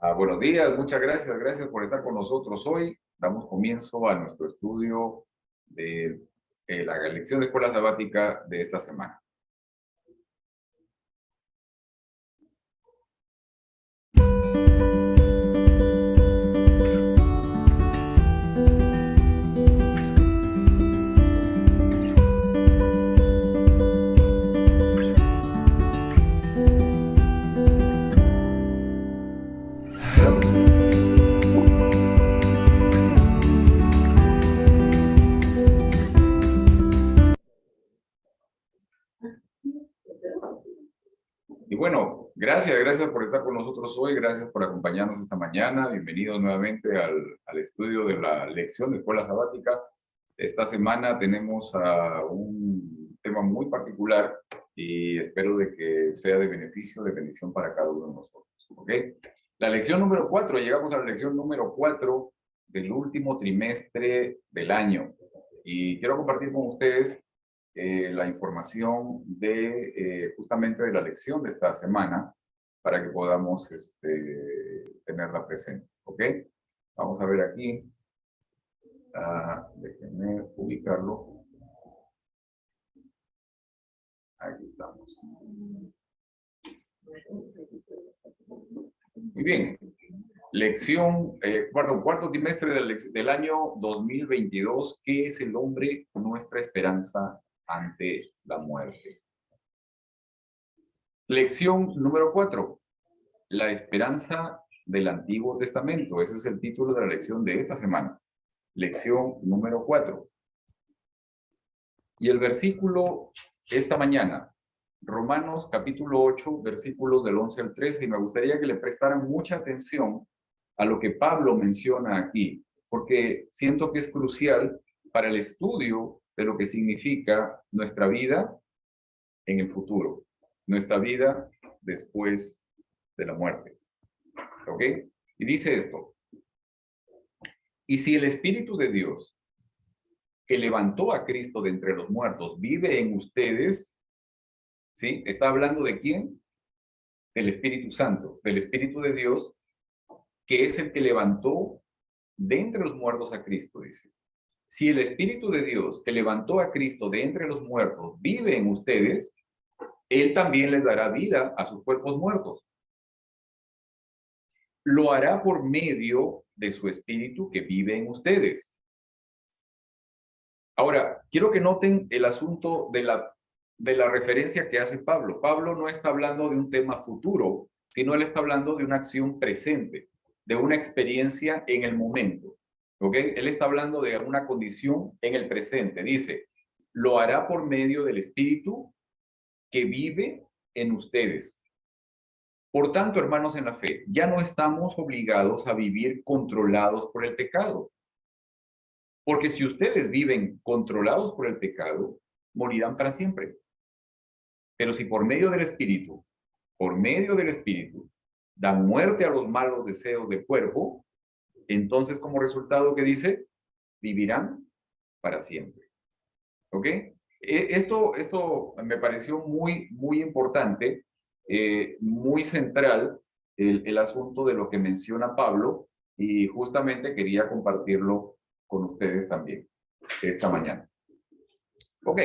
Buenos días, muchas gracias, gracias por estar con nosotros hoy. Damos comienzo a nuestro estudio de la lección de escuela sabática de esta semana. Y bueno, gracias por estar con nosotros hoy, gracias por acompañarnos esta mañana. Bienvenidos nuevamente al estudio de la lección de escuela sabática. Esta semana tenemos un tema muy particular y espero de que sea de beneficio, de bendición para cada uno de nosotros. ¿Ok? La lección número 4, llegamos a la lección número 4 del último trimestre del año. Y quiero compartir con ustedes la información de justamente de la lección de esta semana para que podamos tenerla presente. ¿Ok? Vamos a ver aquí. Déjenme ubicarlo. Aquí estamos. Muy bien. Lección, cuarto trimestre del año 2022. ¿Qué es el hombre? Nuestra esperanza ante la muerte. Lección número 4. La esperanza del Antiguo Testamento. Ese es el título de la lección de esta semana. Lección número 4. Y el versículo esta mañana, Romanos capítulo 8, versículos del 11 al 13, y me gustaría que le prestaran mucha atención a lo que Pablo menciona aquí, porque siento que es crucial para el estudio de lo que significa nuestra vida en el futuro, nuestra vida después de la muerte. ¿Ok? Y dice esto: y si el Espíritu de Dios, que levantó a Cristo de entre los muertos, vive en ustedes, ¿sí? ¿Está hablando de quién? Del Espíritu Santo, del Espíritu de Dios, que es el que levantó de entre los muertos a Cristo, dice. Si el Espíritu de Dios, que levantó a Cristo de entre los muertos, vive en ustedes, Él también les dará vida a sus cuerpos muertos. Lo hará por medio de su Espíritu que vive en ustedes. Ahora, quiero que noten el asunto de la referencia que hace Pablo. Pablo no está hablando de un tema futuro, sino él está hablando de una acción presente, de una experiencia en el momento. ¿Ok? Él está hablando de una condición en el presente. Dice, lo hará por medio del Espíritu que vive en ustedes. Por tanto, hermanos en la fe, ya no estamos obligados a vivir controlados por el pecado. Porque si ustedes viven controlados por el pecado, morirán para siempre. Pero si por medio del Espíritu, dan muerte a los malos deseos del cuerpo, entonces como resultado, ¿qué dice? Vivirán para siempre. ¿Ok? Esto me pareció muy importante, muy central el asunto de lo que menciona Pablo, y justamente quería compartirlo con ustedes también esta mañana. Ok.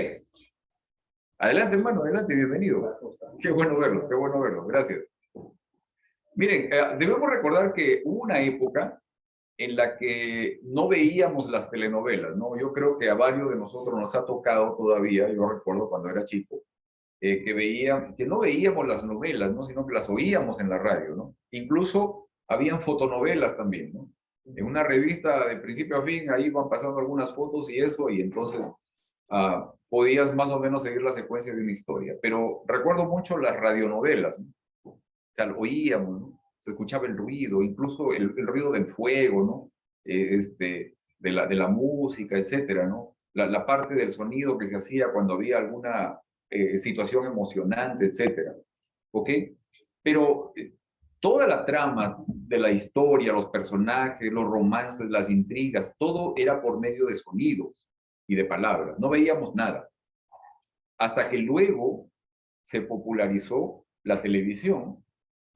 Adelante, hermano, adelante, bienvenido. Qué bueno verlo, gracias. Miren, debemos recordar que hubo una época en la que no veíamos las telenovelas, ¿no? Yo creo que a varios de nosotros nos ha tocado todavía, yo recuerdo cuando era chico, que no veíamos las novelas, ¿no? Sino que las oíamos en la radio, ¿no? Incluso habían fotonovelas también, ¿no? En una revista de principio a fin, ahí van pasando algunas fotos y eso, y entonces podías más o menos seguir la secuencia de una historia. Pero recuerdo mucho las radionovelas, ¿no? O sea, lo oíamos, ¿no? Se escuchaba el ruido, incluso el ruido del fuego, ¿no? De la música, etcétera, ¿no? La parte del sonido que se hacía cuando había alguna situación emocionante, etcétera. ¿Ok? Pero toda la trama de la historia, los personajes, los romances, las intrigas, todo era por medio de sonidos y de palabras. No veíamos nada. Hasta que luego se popularizó la televisión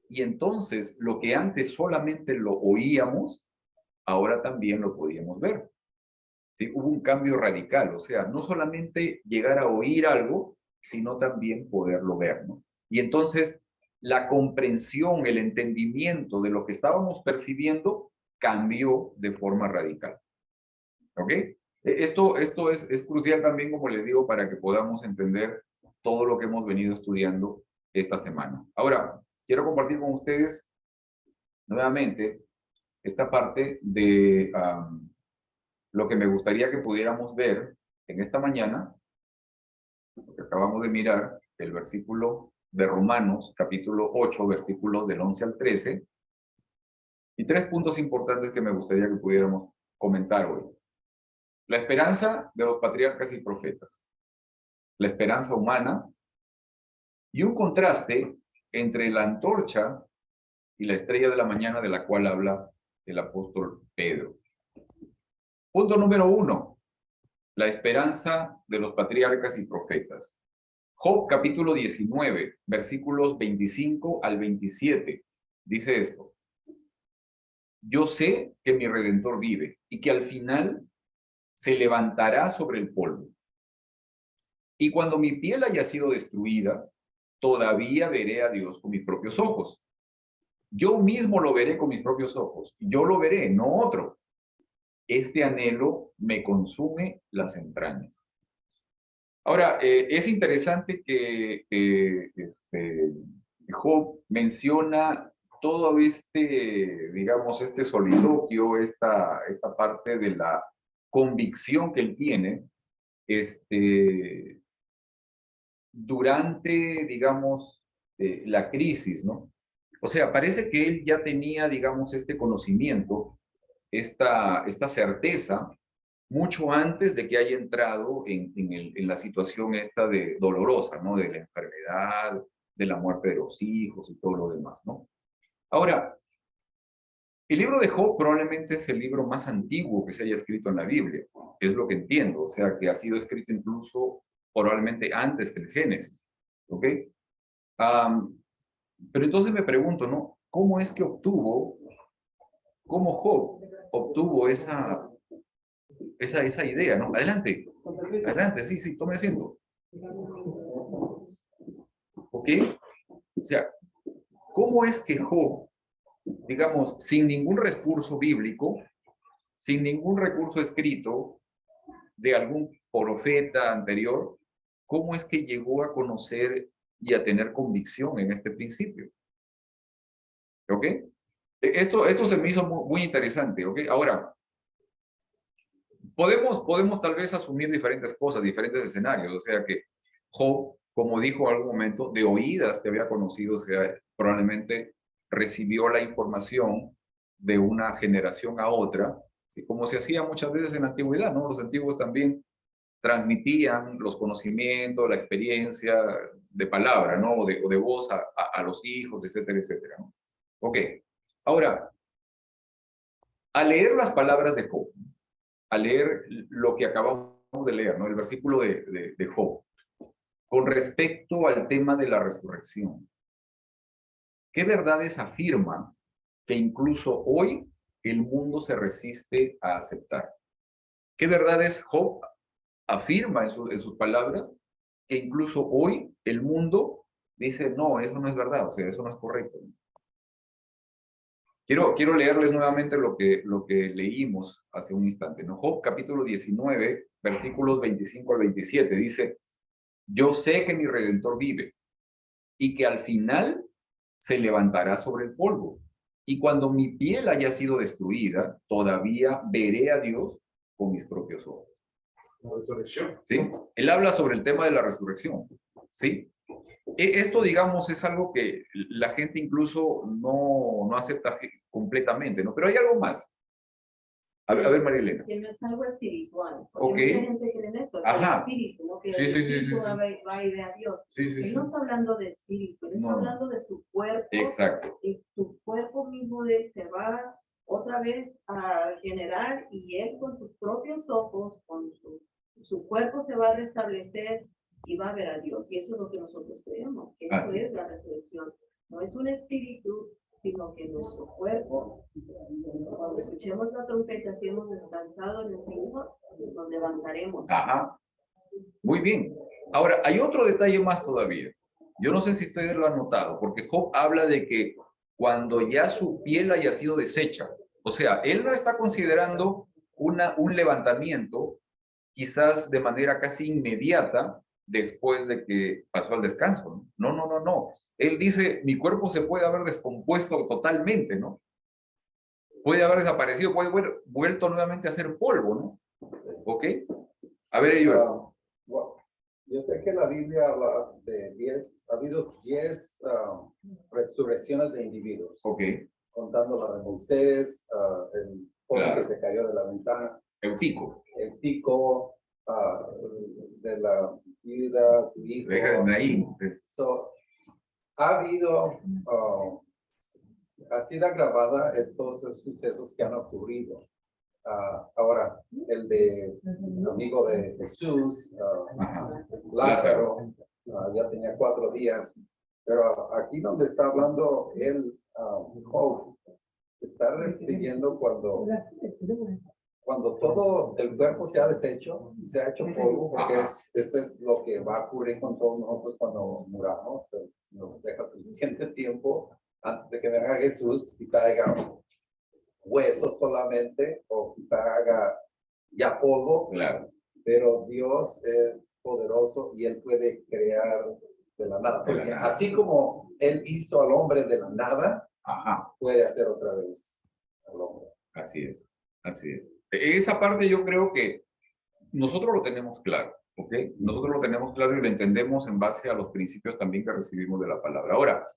Y entonces, lo que antes solamente lo oíamos, ahora también lo podíamos ver. ¿Sí? Hubo un cambio radical, o sea, no solamente llegar a oír algo, sino también poderlo ver, ¿no? Y entonces, la comprensión, el entendimiento de lo que estábamos percibiendo cambió de forma radical. ¿Ok? Esto es crucial también, como les digo, para que podamos entender todo lo que hemos venido estudiando esta semana. Ahora, quiero compartir con ustedes nuevamente esta parte de lo que me gustaría que pudiéramos ver en esta mañana, porque acabamos de mirar el versículo de Romanos, capítulo 8, versículos del 11 al 13, y tres puntos importantes que me gustaría que pudiéramos comentar hoy. La esperanza de los patriarcas y profetas, la esperanza humana, y un contraste entre la antorcha y la estrella de la mañana de la cual habla el apóstol Pedro. Punto número 1, la esperanza de los patriarcas y profetas. Job capítulo 19, versículos 25 al 27, dice esto: yo sé que mi Redentor vive y que al final se levantará sobre el polvo. Y cuando mi piel haya sido destruida, todavía veré a Dios con mis propios ojos. Yo mismo lo veré con mis propios ojos. Yo lo veré, no otro. Este anhelo me consume las entrañas. Ahora, es interesante que Job menciona todo digamos, este soliloquio, esta parte de la convicción que él tiene, durante, digamos, la crisis, ¿no? O sea, parece que él ya tenía, digamos, este conocimiento, esta certeza, mucho antes de que haya entrado en la situación esta de dolorosa, ¿no? De la enfermedad, de la muerte de los hijos y todo lo demás, ¿no? Ahora, el libro de Job probablemente es el libro más antiguo que se haya escrito en la Biblia, es lo que entiendo, o sea, que ha sido escrito incluso probablemente antes que el Génesis, ¿ok? Um, pero entonces me pregunto, ¿no? ¿Cómo Job obtuvo esa idea, ¿no? Adelante, adelante, sí, tome asiento. ¿Ok? O sea, ¿cómo es que Job, digamos, sin ningún recurso bíblico, sin ningún recurso escrito de algún profeta anterior, cómo es que llegó a conocer y a tener convicción en este principio? ¿Ok? Esto se me hizo muy interesante, ¿ok? Ahora, podemos tal vez asumir diferentes cosas, diferentes escenarios, o sea que Job, como dijo en algún momento, de oídas te había conocido, o sea, probablemente recibió la información de una generación a otra, ¿sí? Como se hacía muchas veces en la antigüedad, ¿no? Los antiguos también transmitían los conocimientos, la experiencia de palabra, ¿no? O de voz a los hijos, etcétera, etcétera, ¿no? Ok, ahora, al leer las palabras de Job, a leer lo que acabamos de leer, ¿no? El versículo de Job, con respecto al tema de la resurrección. ¿Qué verdades afirma que incluso hoy el mundo se resiste a aceptar? ¿Qué verdades Job afirma en sus palabras que incluso hoy el mundo dice, no, eso no es verdad, o sea, eso no es correcto? Quiero leerles nuevamente lo que leímos hace un instante, ¿no? Job capítulo 19, versículos 25 al 27, dice: yo sé que mi Redentor vive y que al final se levantará sobre el polvo. Y cuando mi piel haya sido destruida, todavía veré a Dios con mis propios ojos. La resurrección. ¿Sí? Él habla sobre el tema de la resurrección. ¿Sí? Esto, digamos, es algo que la gente incluso no acepta completamente, ¿no? Pero hay algo más. A ver, María Elena. Que no es algo espiritual. Porque mucha gente cree en eso, ajá. el espíritu, ¿no? Que sí, el sí, espíritu sí. va y ve a Dios. Sí, Él no está hablando de espíritu, él está hablando de su cuerpo. Exacto. Y su cuerpo mismo de él se va otra vez a generar y él con sus propios ojos, con su cuerpo se va a restablecer y va a ver a Dios. Y eso es lo que nosotros creemos, que eso es la resurrección. no es un espíritu, sino que nuestro cuerpo, cuando escuchemos la trompeta, si hemos descansado en el Señor, nos levantaremos. Ajá. Muy bien. Ahora, hay otro detalle más todavía. Yo no sé si ustedes lo han notado, porque Job habla de que cuando ya su piel haya sido deshecha, o sea, él no está considerando un levantamiento quizás de manera casi inmediata después de que pasó el descanso. No, no, no, no. Él dice, mi cuerpo se puede haber descompuesto totalmente, ¿no? Puede haber desaparecido, puede haber vuelto nuevamente a ser polvo, ¿no? ¿Ok? A ver, Heriberto. Bueno, yo sé que la Biblia habla de 10, ha habido 10 resurrecciones de individuos, Ok, contando la de Moisés, el joven Claro. que se cayó de la ventana, Eutico. el tico, de la viuda, su hijo. Deja de Naín. So, ha habido, ha sido grabada estos sucesos que han ocurrido. Ahora, el de amigo de Jesús, Ajá. Lázaro, ya tenía 4 días, pero aquí donde está hablando él, Job, se está refiriendo cuando todo el cuerpo se ha deshecho, se ha hecho polvo, porque este es lo que va a ocurrir con todos nosotros cuando muramos, nos deja suficiente tiempo antes de que venga Jesús, quizá haya huesos solamente, o quizá haga ya polvo, Claro. pero Dios es poderoso y Él puede crear de la nada. Porque así como Él hizo al hombre de la nada, Ajá. puede hacer otra vez al hombre. Así es. Así es. Esa parte yo creo que nosotros lo tenemos claro, ¿ok? Nosotros lo tenemos claro y lo entendemos en base a los principios también que recibimos de la palabra. Ahora,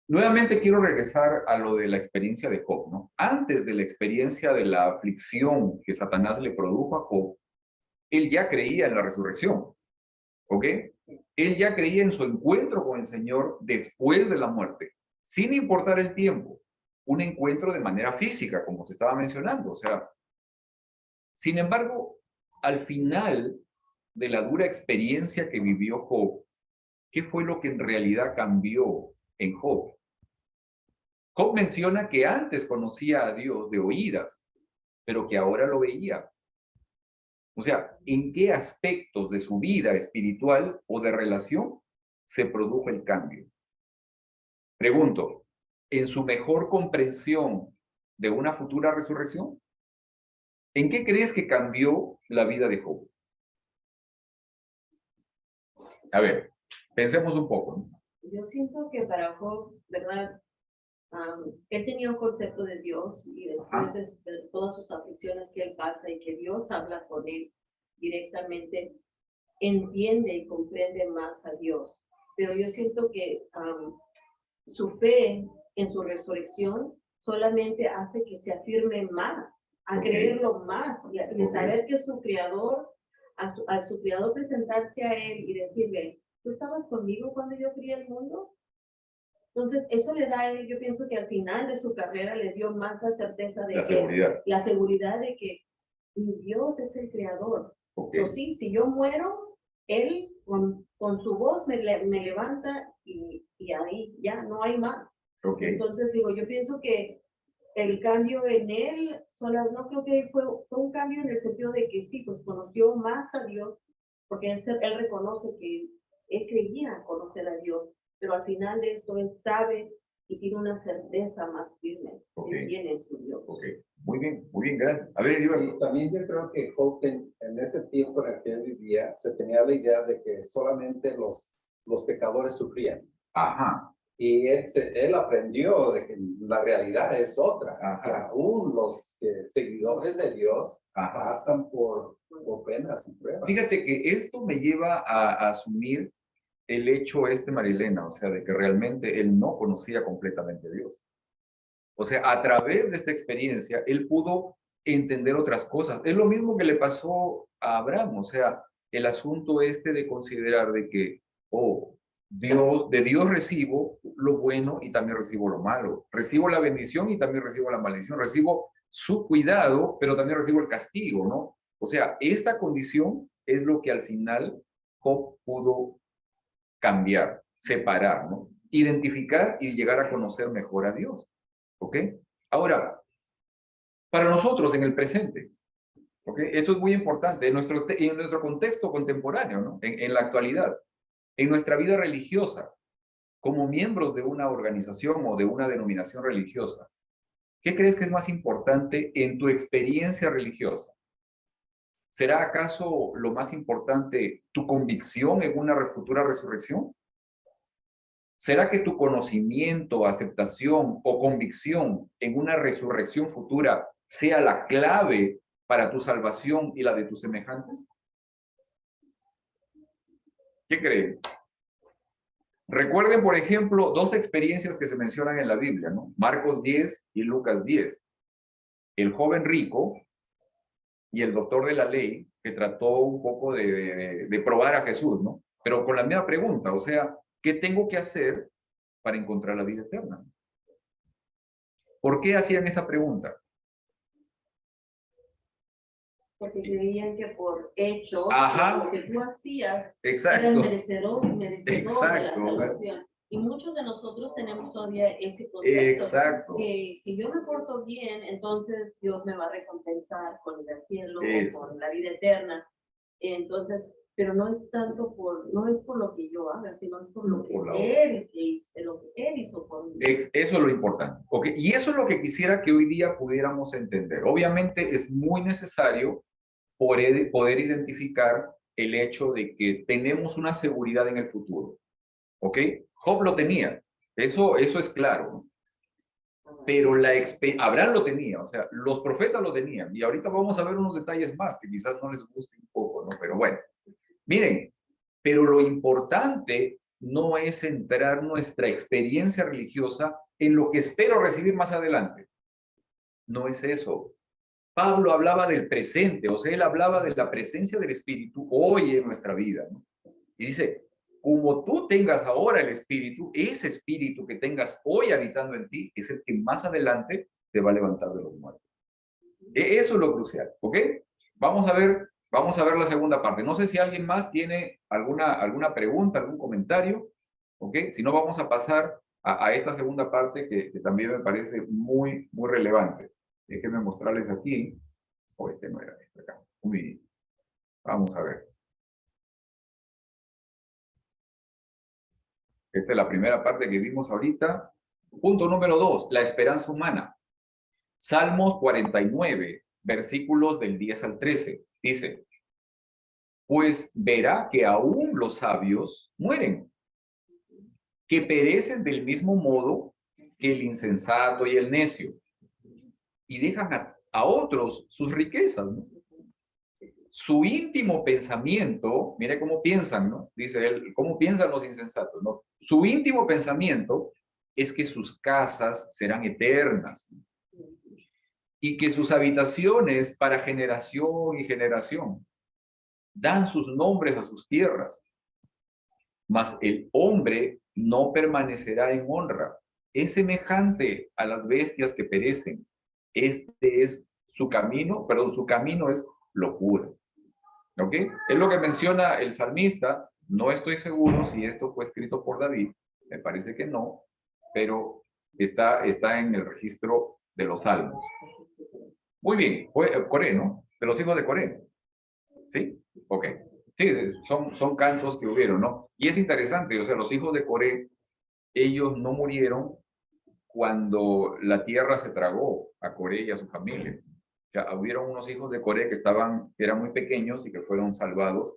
nuevamente quiero regresar a lo de la experiencia de Job, ¿no? Antes de la experiencia de la aflicción que Satanás le produjo a Job, él ya creía en la resurrección, ¿ok? Él ya creía en su encuentro con el Señor después de la muerte, sin importar el tiempo. Un encuentro de manera física, como se estaba mencionando, o sea. Sin embargo, al final de la dura experiencia que vivió Job, ¿qué fue lo que en realidad cambió en Job? Job menciona que antes conocía a Dios de oídas, pero que ahora lo veía. O sea, ¿en qué aspectos de su vida espiritual o de relación se produjo el cambio? Pregunto, ¿en su mejor comprensión de una futura resurrección? ¿En qué crees que cambió la vida de Job? A ver, pensemos un poco, ¿no? Yo siento que para Job, ¿verdad? Él tenía un concepto de Dios y después de todas sus aflicciones que él pasa y que Dios habla con él directamente, entiende y comprende más a Dios. Pero yo siento que su fe en su resurrección solamente hace que se afirme más, a creerlo más y a saber que su creador, a su creador presentarse a él y decirle, ¿tú estabas conmigo cuando yo creé el mundo? Entonces, eso le da a él, yo pienso que al final de su carrera le dio más la certeza de la seguridad de que mi Dios es el creador. Entonces, sí, si yo muero, él con su voz me levanta y ahí ya no hay más. Entonces, digo, yo pienso que el cambio en él, no creo que fue un cambio en el sentido de que sí, pues conoció más a Dios, porque él reconoce que él creía conocer a Dios, pero al final de esto él sabe y tiene una certeza más firme de quién es su Dios. Muy bien, gracias. A ver, sí, también yo creo que Job en ese tiempo en el que él vivía, se tenía la idea de que solamente los pecadores sufrían. Ajá. Y él aprendió de que la realidad es otra, que aún los seguidores de Dios pasan por penas y pruebas. Fíjate que esto me lleva a asumir el hecho Marilena, o sea, de que realmente él no conocía completamente a Dios. O sea, a través de esta experiencia, él pudo entender otras cosas. Es lo mismo que le pasó a Abraham, o sea, el asunto de considerar de que, de Dios recibo lo bueno y también recibo lo malo. Recibo la bendición y también recibo la maldición. Recibo su cuidado, pero también recibo el castigo, ¿no? O sea, esta condición es lo que al final Job pudo cambiar, separar, ¿no? identificar y llegar a conocer mejor a Dios. ¿Ok? Ahora, para nosotros en el presente, ¿ok? Esto es muy importante en nuestro contexto contemporáneo, ¿no? En la actualidad, en nuestra vida religiosa, como miembros de una organización o de una denominación religiosa. ¿Qué crees que es más importante en tu experiencia religiosa? ¿Será acaso lo más importante tu convicción en una futura resurrección? ¿Será que tu conocimiento, aceptación o convicción en una resurrección futura sea la clave para tu salvación y la de tus semejantes? ¿Qué creen? Recuerden, por ejemplo, dos experiencias que se mencionan en la Biblia, ¿no? Marcos 10 y Lucas 10. El joven rico y el doctor de la ley, que trató un poco de probar a Jesús, ¿no? Pero con la misma pregunta, o sea, ¿qué tengo que hacer para encontrar la vida eterna? ¿Por qué hacían esa pregunta? Porque creían que por hechos, Ajá. por lo que tú hacías, Exacto. eras merecedor de la Exacto. salvación. Y muchos de nosotros tenemos todavía ese concepto. Exacto. Que si yo me porto bien, entonces Dios me va a recompensar con el cielo o con la vida eterna. Entonces, pero no es tanto no es por lo que yo haga, sino es por lo que Él hizo por mí. Eso es lo importante. ¿Okay? Y eso es lo que quisiera que hoy día pudiéramos entender. Obviamente es muy necesario poder identificar el hecho de que tenemos una seguridad en el futuro. ¿Ok? Job lo tenía. Eso es claro, ¿no? Pero Abraham lo tenía, o sea, los profetas lo tenían. Y ahorita vamos a ver unos detalles más que quizás no les guste un poco, ¿no? Pero bueno, miren, pero lo importante no es centrar nuestra experiencia religiosa en lo que espero recibir más adelante. No es eso. Pablo hablaba del presente, o sea, él hablaba de la presencia del Espíritu hoy en nuestra vida, ¿no? Y dice, como tú tengas ahora el Espíritu, ese Espíritu que tengas hoy habitando en ti es el que más adelante te va a levantar de los muertos. Eso es lo crucial, ¿ok? Vamos a ver la segunda parte. No sé si alguien más tiene alguna pregunta, algún comentario, ¿ok? Si no, vamos a pasar a esta segunda parte que también me parece muy, muy relevante. Déjenme mostrarles aquí. Este no era este acá. Muy bien. Vamos a ver. Esta es la primera parte que vimos ahorita. Punto número 2, la esperanza humana. Salmos 49, versículos del 10 al 13. Dice, pues verá que aún los sabios mueren, que perecen del mismo modo que el insensato y el necio, y dejan a otros sus riquezas, ¿no? Su íntimo pensamiento, mire cómo piensan, ¿no? Dice él, ¿cómo piensan los insensatos, no? Su íntimo pensamiento es que sus casas serán eternas y que sus habitaciones para generación y generación dan sus nombres a sus tierras. Mas el hombre no permanecerá en honra. Es semejante a las bestias que perecen. Este es su camino es locura. ¿Ok? Es lo que menciona el salmista. No estoy seguro si esto fue escrito por David. Me parece que no, pero está en el registro de los salmos. Muy bien, Coré, ¿no? De los hijos de Coré. ¿Sí? Ok. Sí, son cantos que hubieron, ¿no? Y es interesante, o sea, los hijos de Coré, ellos no murieron cuando la tierra se tragó a Coré y a su familia. O sea, hubieron unos hijos de Coré que eran muy pequeños y que fueron salvados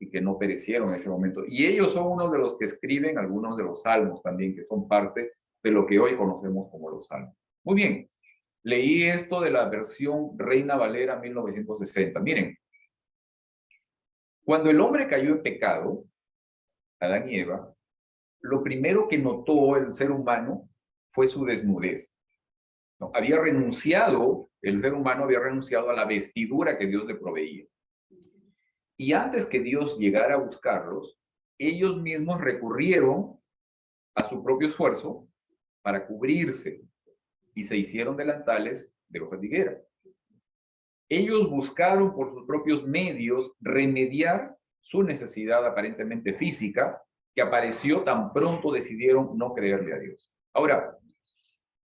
y que no perecieron en ese momento. Y ellos son uno de los que escriben algunos de los salmos también, que son parte de lo que hoy conocemos como los salmos. Muy bien, leí esto de la versión Reina Valera 1960. Miren, cuando el hombre cayó en pecado, Adán y Eva, lo primero que notó el ser humano fue su desnudez. ¿No? El ser humano había renunciado a la vestidura que Dios le proveía. Y antes que Dios llegara a buscarlos, ellos mismos recurrieron a su propio esfuerzo para cubrirse y se hicieron delantales de hojas de higuera. Ellos buscaron por sus propios medios remediar su necesidad aparentemente física que apareció tan pronto decidieron no creerle a Dios. Ahora,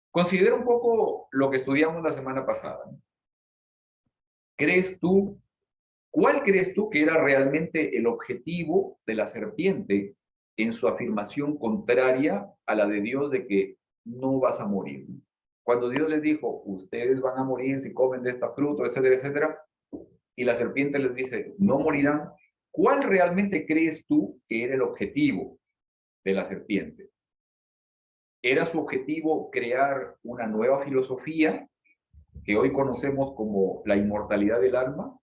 considera un poco lo que estudiamos la semana pasada, ¿no? ¿Cuál crees tú que era realmente el objetivo de la serpiente en su afirmación contraria a la de Dios de que no vas a morir? Cuando Dios les dijo, ustedes van a morir si comen de esta fruta, etcétera, etcétera, y la serpiente les dice, no morirán, ¿cuál realmente crees tú que era el objetivo de la serpiente? ¿Era su objetivo crear una nueva filosofía que hoy conocemos como la inmortalidad del alma?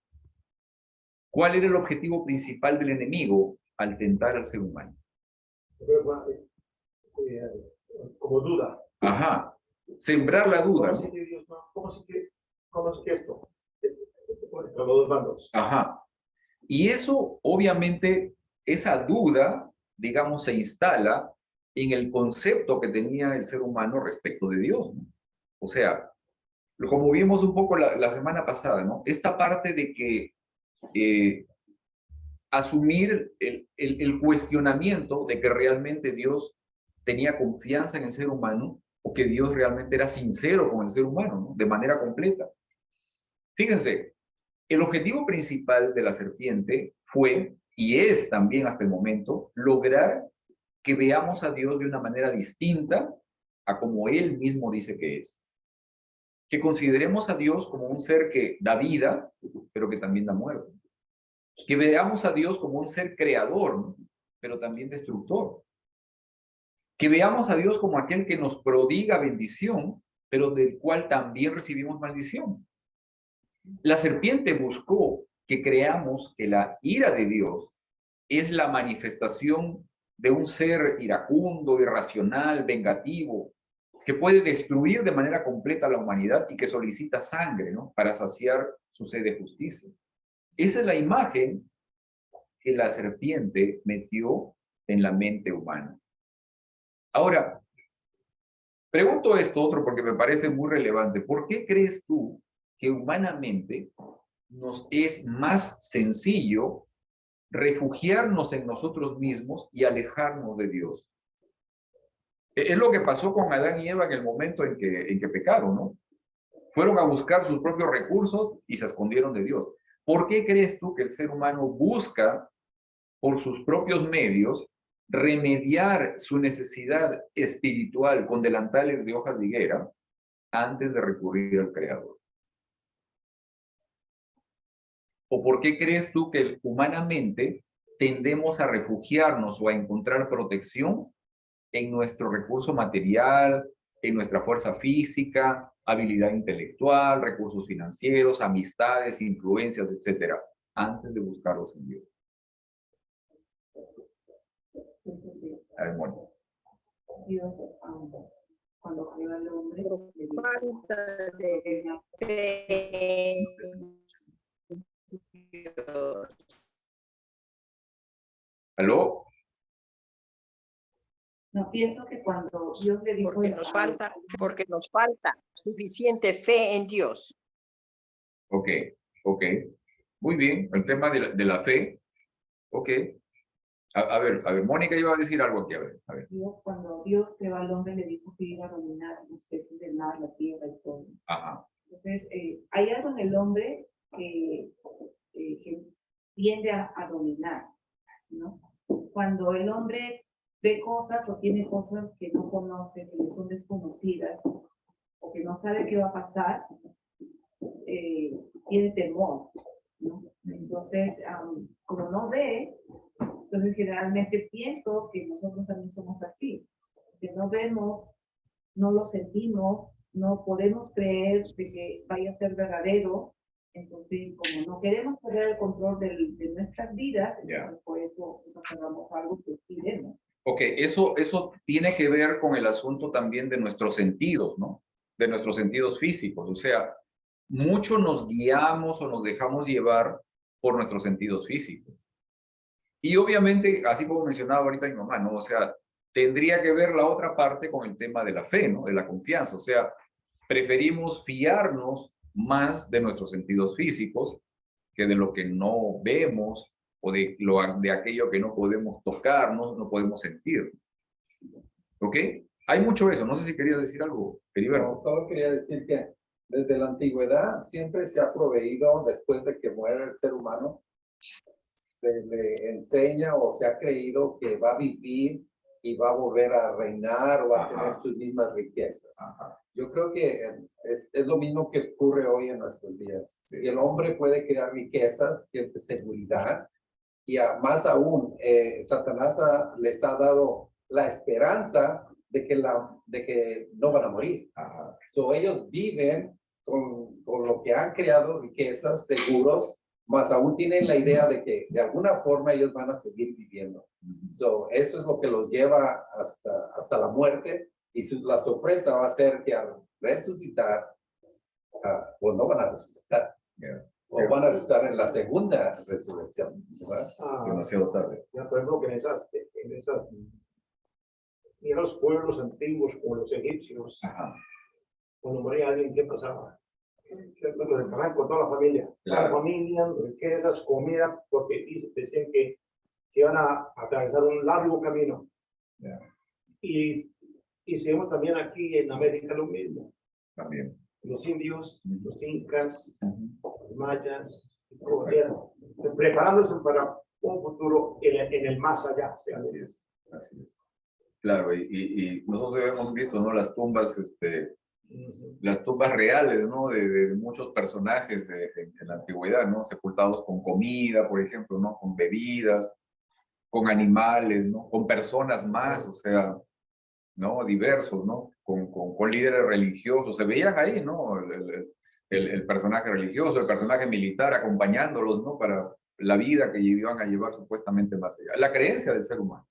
¿Cuál era el objetivo principal del enemigo al tentar al ser humano? Como duda. Ajá, sembrar la duda. ¿Cómo sé que Dios no? ¿Cómo sé que esto? Entre los dos bandos. Ajá. Y eso, obviamente, esa duda, digamos, se instala en el concepto que tenía el ser humano respecto de Dios, ¿no? O sea, como vimos un poco la semana pasada, ¿no? Esta parte de que asumir el cuestionamiento de que realmente Dios tenía confianza en el ser humano o que Dios realmente era sincero con el ser humano, ¿no? De manera completa. Fíjense, el objetivo principal de la serpiente fue, y es también hasta el momento, lograr que veamos a Dios de una manera distinta a como Él mismo dice que es. Que consideremos a Dios como un ser que da vida, pero que también da muerte. Que veamos a Dios como un ser creador, ¿no? Pero también destructor. Que veamos a Dios como aquel que nos prodiga bendición, pero del cual también recibimos maldición. La serpiente buscó que creamos que la ira de Dios es la manifestación de un ser iracundo, irracional, vengativo, que puede destruir de manera completa a la humanidad y que solicita sangre, ¿no? Para saciar su sed de justicia. Esa es la imagen que la serpiente metió en la mente humana. Ahora, pregunto esto otro porque me parece muy relevante. ¿Por qué crees tú que humanamente nos es más sencillo refugiarnos en nosotros mismos y alejarnos de Dios? Es lo que pasó con Adán y Eva en el momento en que pecaron, ¿no? Fueron a buscar sus propios recursos y se escondieron de Dios. ¿Por qué crees tú que el ser humano busca por sus propios medios remediar su necesidad espiritual con delantales de hojas de higuera antes de recurrir al Creador? ¿O por qué crees tú que humanamente tendemos a refugiarnos o a encontrar protección en nuestro recurso material, en nuestra fuerza física, habilidad intelectual, recursos financieros, amistades, influencias, etcétera, antes de buscarlos en Dios? A ver, Mónica. Dios, cuando creó al hombre, le dijo, Falta de fe en Dios. ¿Aló? no pienso que cuando Dios le dijo Porque nos falta suficiente fe en Dios. Ok, ok. Muy bien, el tema de la fe. Ok. A ver, Mónica iba a decir algo aquí, a ver. Cuando Dios creó al hombre, le dijo que iba a dominar los peces del mar, la tierra y todo. Ajá. Entonces, hay algo en el hombre que tiende a dominar, ¿no? Cuando el hombre ve cosas o tiene cosas que no conoce, que le son desconocidas, o que no sabe qué va a pasar, tiene temor, ¿no? Entonces, como no ve, entonces generalmente pienso que nosotros también somos así, que no vemos, no lo sentimos, no podemos creer de que vaya a ser verdadero. Entonces, como no queremos perder el control de nuestras vidas, entonces por eso hagamos algo que sí vemos. Ok, eso tiene que ver con el asunto también de nuestros sentidos, ¿no? De nuestros sentidos físicos. O sea, mucho nos guiamos o nos dejamos llevar por nuestros sentidos físicos. Y obviamente, así como mencionaba ahorita mi mamá, ¿no? O sea, tendría que ver la otra parte con el tema de la fe, ¿no? De la confianza. O sea, preferimos fiarnos más de nuestros sentidos físicos que de lo que no vemos o de aquello que no podemos tocar, no podemos sentir. ¿Ok? Hay mucho eso. No sé si querías decir algo, Heriberto. No, solo quería decir que desde la antigüedad siempre se ha proveído, después de que muere el ser humano, se le enseña o se ha creído que va a vivir y va a volver a reinar o a Ajá. tener sus mismas riquezas. Ajá. Yo creo que es lo mismo que ocurre hoy en nuestros días. Sí. Y el hombre puede crear riquezas, siente seguridad, y más aún, Satanás les ha dado la esperanza de que no van a morir. Ajá. So, ellos viven con lo que han creado, riquezas, seguros, más aún tienen la idea de que de alguna forma ellos van a seguir viviendo. So, eso es lo que los lleva hasta la muerte, y la sorpresa va a ser que al resucitar, pues no van a resucitar. Yeah. O van a resucitar en la segunda resurrección, ¿verdad? Demasiado tarde. Ya, por ejemplo, que en los pueblos antiguos como los egipcios, Ajá. cuando moría alguien, ¿qué pasaba? Lo enterraban con toda la familia. Claro. La familia, riquezas, comida, porque decían que iban a atravesar un largo camino. Yeah. Y hicimos también aquí en América lo mismo. También. Los indios, los incas, Ujú. los mayas, preparándose para un futuro en el más allá. O sea, Así es. Así es. Claro, y nosotros hemos visto, ¿no? Las tumbas, las tumbas reales, ¿no? De muchos personajes en la antigüedad, ¿no? Sepultados con comida, por ejemplo, ¿no? Con bebidas, con animales, ¿no? Con personas más, o sea, ¿no? Diversos, ¿no? Con líderes religiosos. Se veían ahí, ¿no? El personaje religioso, el personaje militar acompañándolos, ¿no? Para la vida que iban a llevar supuestamente más allá. La creencia del ser humano.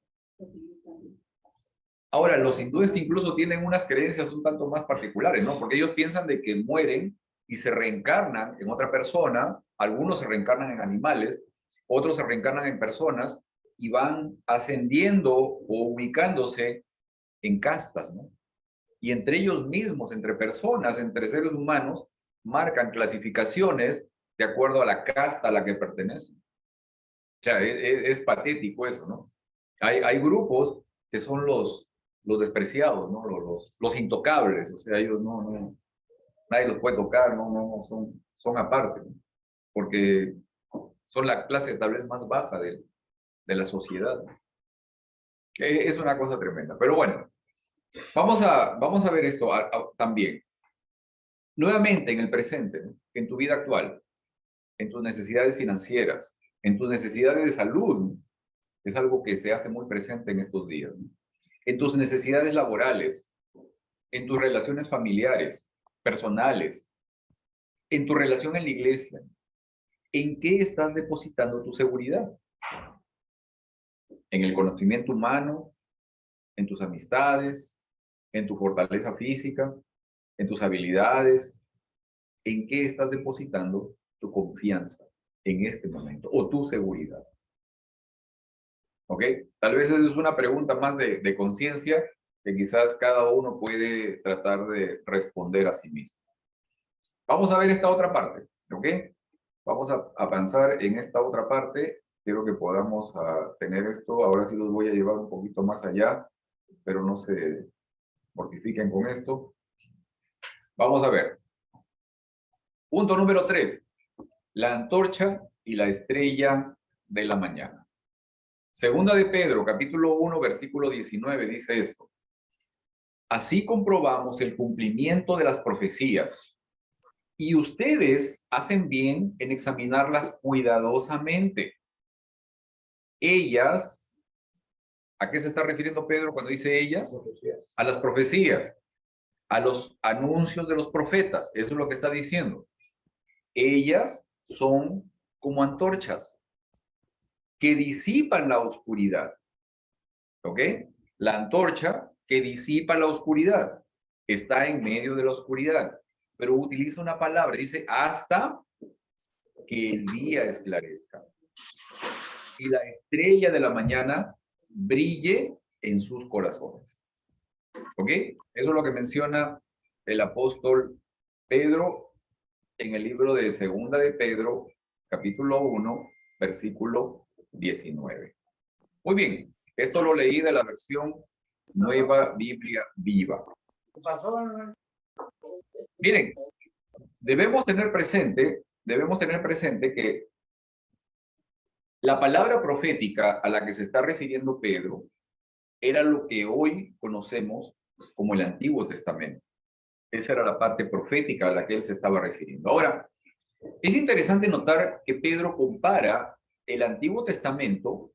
Ahora, los hindúes incluso tienen unas creencias un tanto más particulares, ¿no? Porque ellos piensan de que mueren y se reencarnan en otra persona. Algunos se reencarnan en animales, otros se reencarnan en personas y van ascendiendo o ubicándose en castas, ¿no? Y entre ellos mismos, entre personas, entre seres humanos, marcan clasificaciones de acuerdo a la casta a la que pertenecen. O sea, es patético eso, ¿no? Hay grupos que son los despreciados, ¿no? Los intocables, o sea, ellos nadie los puede tocar, son aparte, ¿no? Porque son la clase tal vez más baja de la sociedad. Es una cosa tremenda, pero bueno. Vamos a ver esto también. Nuevamente en el presente, ¿no? En tu vida actual, en tus necesidades financieras, en tus necesidades de salud, es algo que se hace muy presente en estos días, ¿no? En tus necesidades laborales, en tus relaciones familiares, personales, en tu relación en la iglesia. ¿En qué estás depositando tu seguridad? ¿En el conocimiento humano? ¿En tus amistades? ¿En tu fortaleza física? ¿En tus habilidades? ¿En qué estás depositando tu confianza en este momento o tu seguridad? ¿Ok? Tal vez es una pregunta más de conciencia que quizás cada uno puede tratar de responder a sí mismo. Vamos a ver esta otra parte, ¿ok? Vamos a avanzar en esta otra parte. Quiero que podamos tener esto. Ahora sí los voy a llevar un poquito más allá, pero no se mortifiquen con esto. Vamos a ver. Punto número 3. La antorcha y la estrella de la mañana. Segunda de Pedro, capítulo 1, versículo 19, dice esto. Así comprobamos el cumplimiento de las profecías, y ustedes hacen bien en examinarlas cuidadosamente. Ellas, ¿a qué se está refiriendo Pedro cuando dice ellas? A las profecías, a los anuncios de los profetas. Eso es lo que está diciendo. Ellas son como antorchas que disipan la oscuridad. ¿Ok? La antorcha que disipa la oscuridad está en medio de la oscuridad, pero utiliza una palabra, dice hasta que el día esclarezca y la estrella de la mañana brille en sus corazones. ¿Ok? Eso es lo que menciona el apóstol Pedro en el libro de Segunda de Pedro, capítulo 1, versículo 19. Muy bien, esto lo leí de la versión Nueva Biblia Viva. Miren, debemos tener presente que la palabra profética a la que se está refiriendo Pedro era lo que hoy conocemos como el Antiguo Testamento. Esa era la parte profética a la que él se estaba refiriendo. Ahora, es interesante notar que Pedro compara el Antiguo Testamento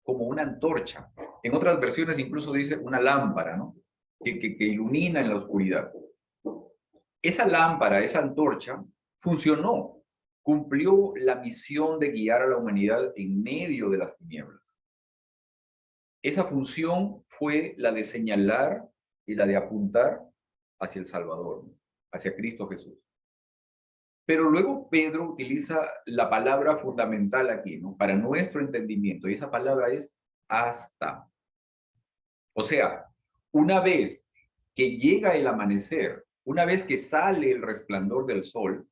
como una antorcha. En otras versiones incluso dice una lámpara, ¿no? Que ilumina en la oscuridad. Esa lámpara, esa antorcha, funcionó, cumplió la misión de guiar a la humanidad en medio de las tinieblas. Esa función fue la de señalar y la de apuntar hacia el Salvador, hacia Cristo Jesús. Pero luego Pedro utiliza la palabra fundamental aquí, ¿no? Para nuestro entendimiento, y esa palabra es hasta. O sea, una vez que llega el amanecer, una vez que sale el resplandor del sol,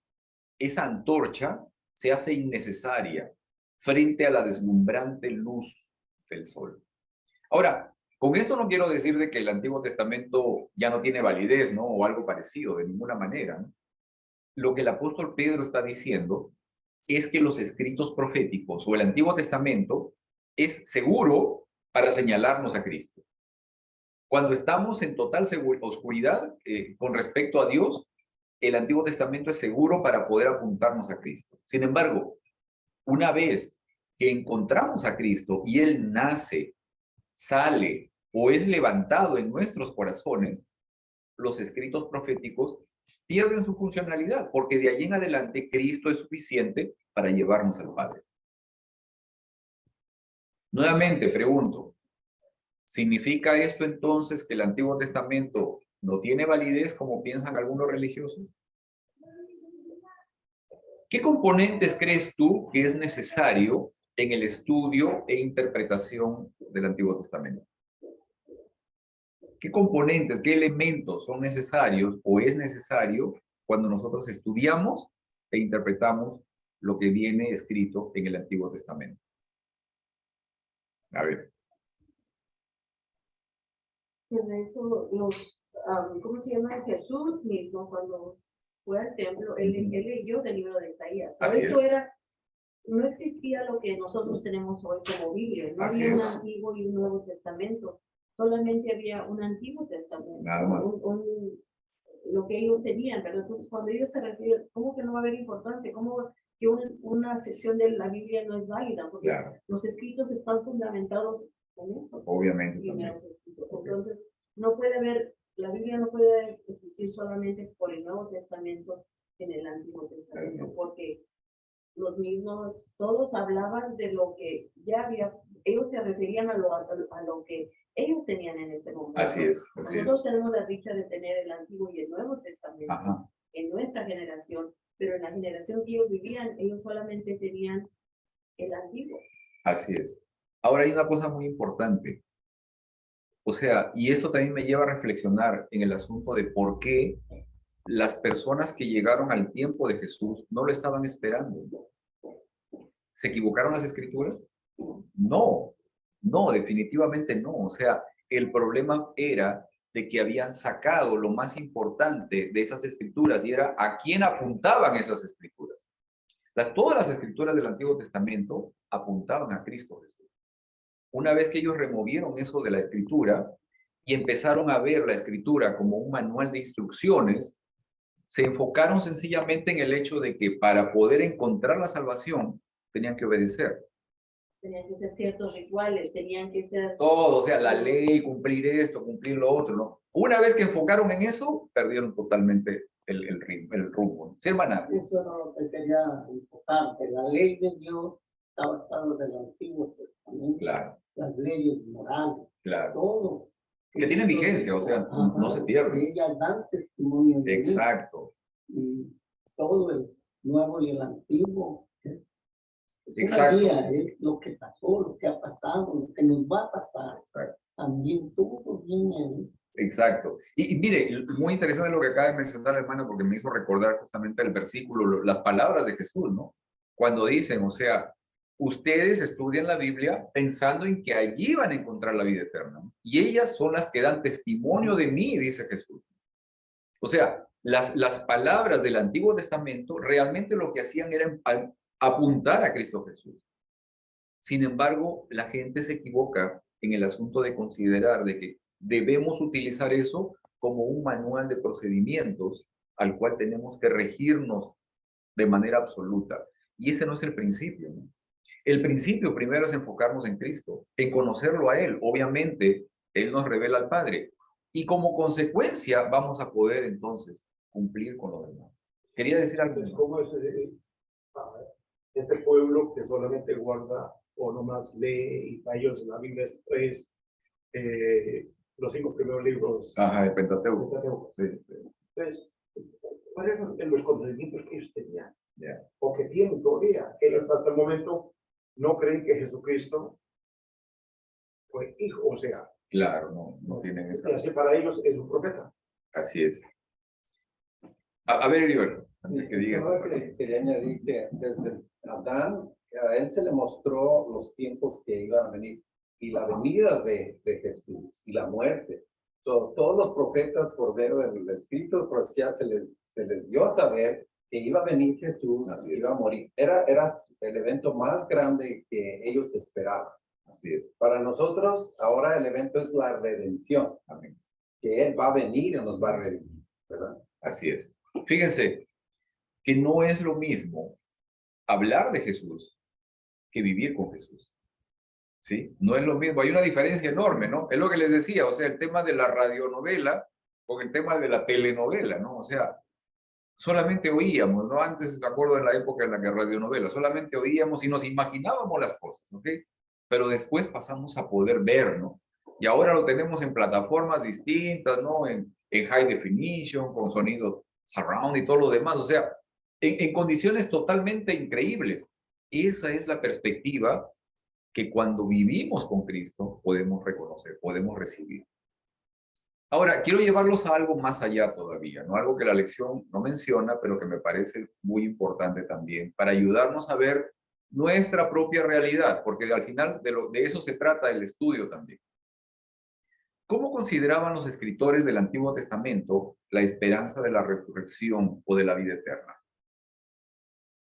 esa antorcha se hace innecesaria frente a la deslumbrante luz del sol. Ahora, con esto no quiero decir de que el Antiguo Testamento ya no tiene validez, ¿no? O algo parecido, de ninguna manera, ¿no? Lo que el apóstol Pedro está diciendo es que los escritos proféticos o el Antiguo Testamento es seguro para señalarnos a Cristo. Cuando estamos en total oscuridad con respecto a Dios, el Antiguo Testamento es seguro para poder apuntarnos a Cristo. Sin embargo, una vez que encontramos a Cristo y Él nace, sale o es levantado en nuestros corazones, los escritos proféticos pierden su funcionalidad, porque de allí en adelante Cristo es suficiente para llevarnos al Padre. Nuevamente pregunto, ¿significa esto entonces que el Antiguo Testamento no tiene validez como piensan algunos religiosos? ¿Qué componentes crees tú que es necesario en el estudio e interpretación del Antiguo Testamento? ¿Qué componentes, qué elementos son necesarios o es necesario cuando nosotros estudiamos e interpretamos lo que viene escrito en el Antiguo Testamento? A ver. En eso, ¿cómo se llama? Jesús mismo, cuando fue al templo, él leyó del libro de Isaías. Así Eso es. era, no existía lo que nosotros tenemos hoy como Biblia. No Así había un es. Antiguo y un Nuevo Testamento. Solamente había un Antiguo Testamento. Nada más. Lo que ellos tenían, ¿verdad? Entonces, cuando ellos se refieren, ¿cómo que no va a haber importancia? ¿Cómo que una sección de la Biblia no es válida? Porque Claro. los escritos están fundamentados en eso. Obviamente también. Entonces, no puede haber, la Biblia no puede existir solamente por el Nuevo Testamento en el Antiguo Testamento, porque los mismos, todos hablaban de lo que ya había, ellos se referían a lo que ellos tenían en ese momento. Así es. Nosotros tenemos la dicha de tener el Antiguo y el Nuevo Testamento. Ajá. En nuestra generación, pero en la generación que ellos vivían, ellos solamente tenían el Antiguo. Así es. Ahora hay una cosa muy importante. O sea, y esto también me lleva a reflexionar en el asunto de por qué las personas que llegaron al tiempo de Jesús no lo estaban esperando. ¿Se equivocaron las escrituras? No, no, definitivamente no. O sea, el problema era de que habían sacado lo más importante de esas escrituras y era a quién apuntaban esas escrituras. Todas las escrituras del Antiguo Testamento apuntaban a Cristo Jesús. Una vez que ellos removieron eso de la escritura y empezaron a ver la escritura como un manual de instrucciones, se enfocaron sencillamente en el hecho de que para poder encontrar la salvación tenían que obedecer. Tenían que ser ciertos rituales, tenían que ser... Todo, o sea, la ley, cumplir esto, cumplir lo otro, ¿no? Una vez que enfocaron en eso, perdieron totalmente el rumbo. ¿Sí, hermana? Eso no lo que quería enfocar, que la ley de Dios está basada en el Antiguo Testamento. Claro, Las leyes morales, claro. todo. Que tiene vigencia, o sea, no se pierde. Ellas dan testimonio de mí. Exacto. Y todo el Nuevo y el Antiguo es Exacto. una guía, es lo que pasó, lo que ha pasado, lo que nos va a pasar. Exacto. También todo viene ahí. Exacto. Y mire, muy interesante lo que acaba de mencionar la hermana, porque me hizo recordar justamente el versículo, las palabras de Jesús, ¿no? Cuando dicen, o sea, ustedes estudian la Biblia pensando en que allí van a encontrar la vida eterna. Y ellas son las que dan testimonio de mí, dice Jesús. O sea, las palabras del Antiguo Testamento realmente lo que hacían era apuntar a Cristo Jesús. Sin embargo, la gente se equivoca en el asunto de considerar de que debemos utilizar eso como un manual de procedimientos al cual tenemos que regirnos de manera absoluta. Y ese no es el principio, ¿no? El principio primero es enfocarnos en Cristo, en conocerlo a Él. Obviamente, Él nos revela al Padre. Y como consecuencia vamos a poder entonces cumplir con lo demás. Quería decir algo. Entonces, ¿cómo es este pueblo que solamente guarda o nomás lee y para ellos la Biblia es los 5 primeros libros? Ajá, el Pentateuco. Pentateuco. Sí, sí. Entonces, ¿cuáles eran los conocimientos que ellos tenían? Yeah. O que tienen todavía. Ellos hasta el momento no creen que Jesucristo fue hijo, o sea. Claro, no tienen esa. Y así para ellos es un profeta. Así es. A ver, Eriol, antes Sí, que digas. solo quería añadir que desde Adán, a él se le mostró los tiempos que iban a venir y la venida de Jesús y la muerte. Todos los profetas por medio del escrito de profecía se les dio a saber que iba a venir Jesús, Así que es. iba a morir. Era el evento más grande que ellos esperaban. Así es. Para nosotros, ahora el evento es la redención. Amén. Que Él va a venir y nos va a redimir, ¿verdad? Así es. Fíjense que no es lo mismo hablar de Jesús que vivir con Jesús. ¿Sí? No es lo mismo. Hay una diferencia enorme, ¿no? Es lo que les decía, o sea, el tema de la radionovela con el tema de la telenovela, ¿no? O sea, solamente oíamos, ¿no? Antes, me acuerdo en la época en la que radionovela, solamente oíamos y nos imaginábamos las cosas, ¿ok? Pero después pasamos a poder ver, ¿no? Y ahora lo tenemos en plataformas distintas, ¿no? En high definition, con sonido surround y todo lo demás, o sea, en condiciones totalmente increíbles. Esa es la perspectiva que cuando vivimos con Cristo podemos reconocer, podemos recibir. Ahora, quiero llevarlos a algo más allá todavía, ¿no? Algo que la lección no menciona, pero que me parece muy importante también, para ayudarnos a ver nuestra propia realidad, porque al final de eso se trata el estudio también. ¿Cómo consideraban los escritores del Antiguo Testamento la esperanza de la resurrección o de la vida eterna?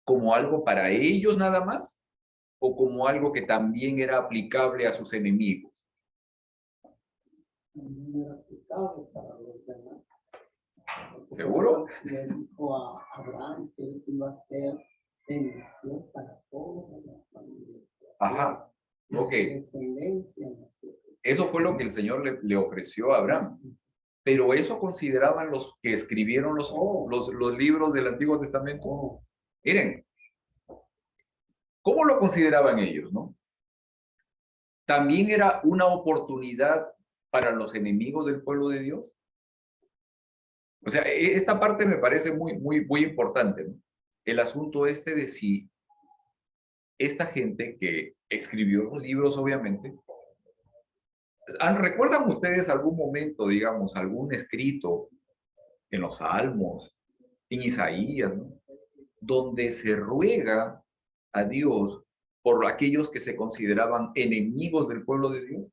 ¿Como algo para ellos nada más? ¿O como algo que también era aplicable a sus enemigos? No era aplicable para los demás. Porque ¿Seguro? Dios le dijo a Abraham que él iba a ser bendición para toda la familia. Ajá, ok. Descendencia. Eso fue lo que el Señor le ofreció a Abraham. Pero eso consideraban los que escribieron los libros del Antiguo Testamento. Oh, Miren, ¿cómo lo consideraban ellos, no? También era una oportunidad para los enemigos del pueblo de Dios. O sea, esta parte me parece muy importante, ¿no? El asunto este de si esta gente que escribió los libros, obviamente, ¿recuerdan ustedes algún momento, digamos, algún escrito en los Salmos, en Isaías, ¿no? Donde se ruega a Dios por aquellos que se consideraban enemigos del pueblo de Dios?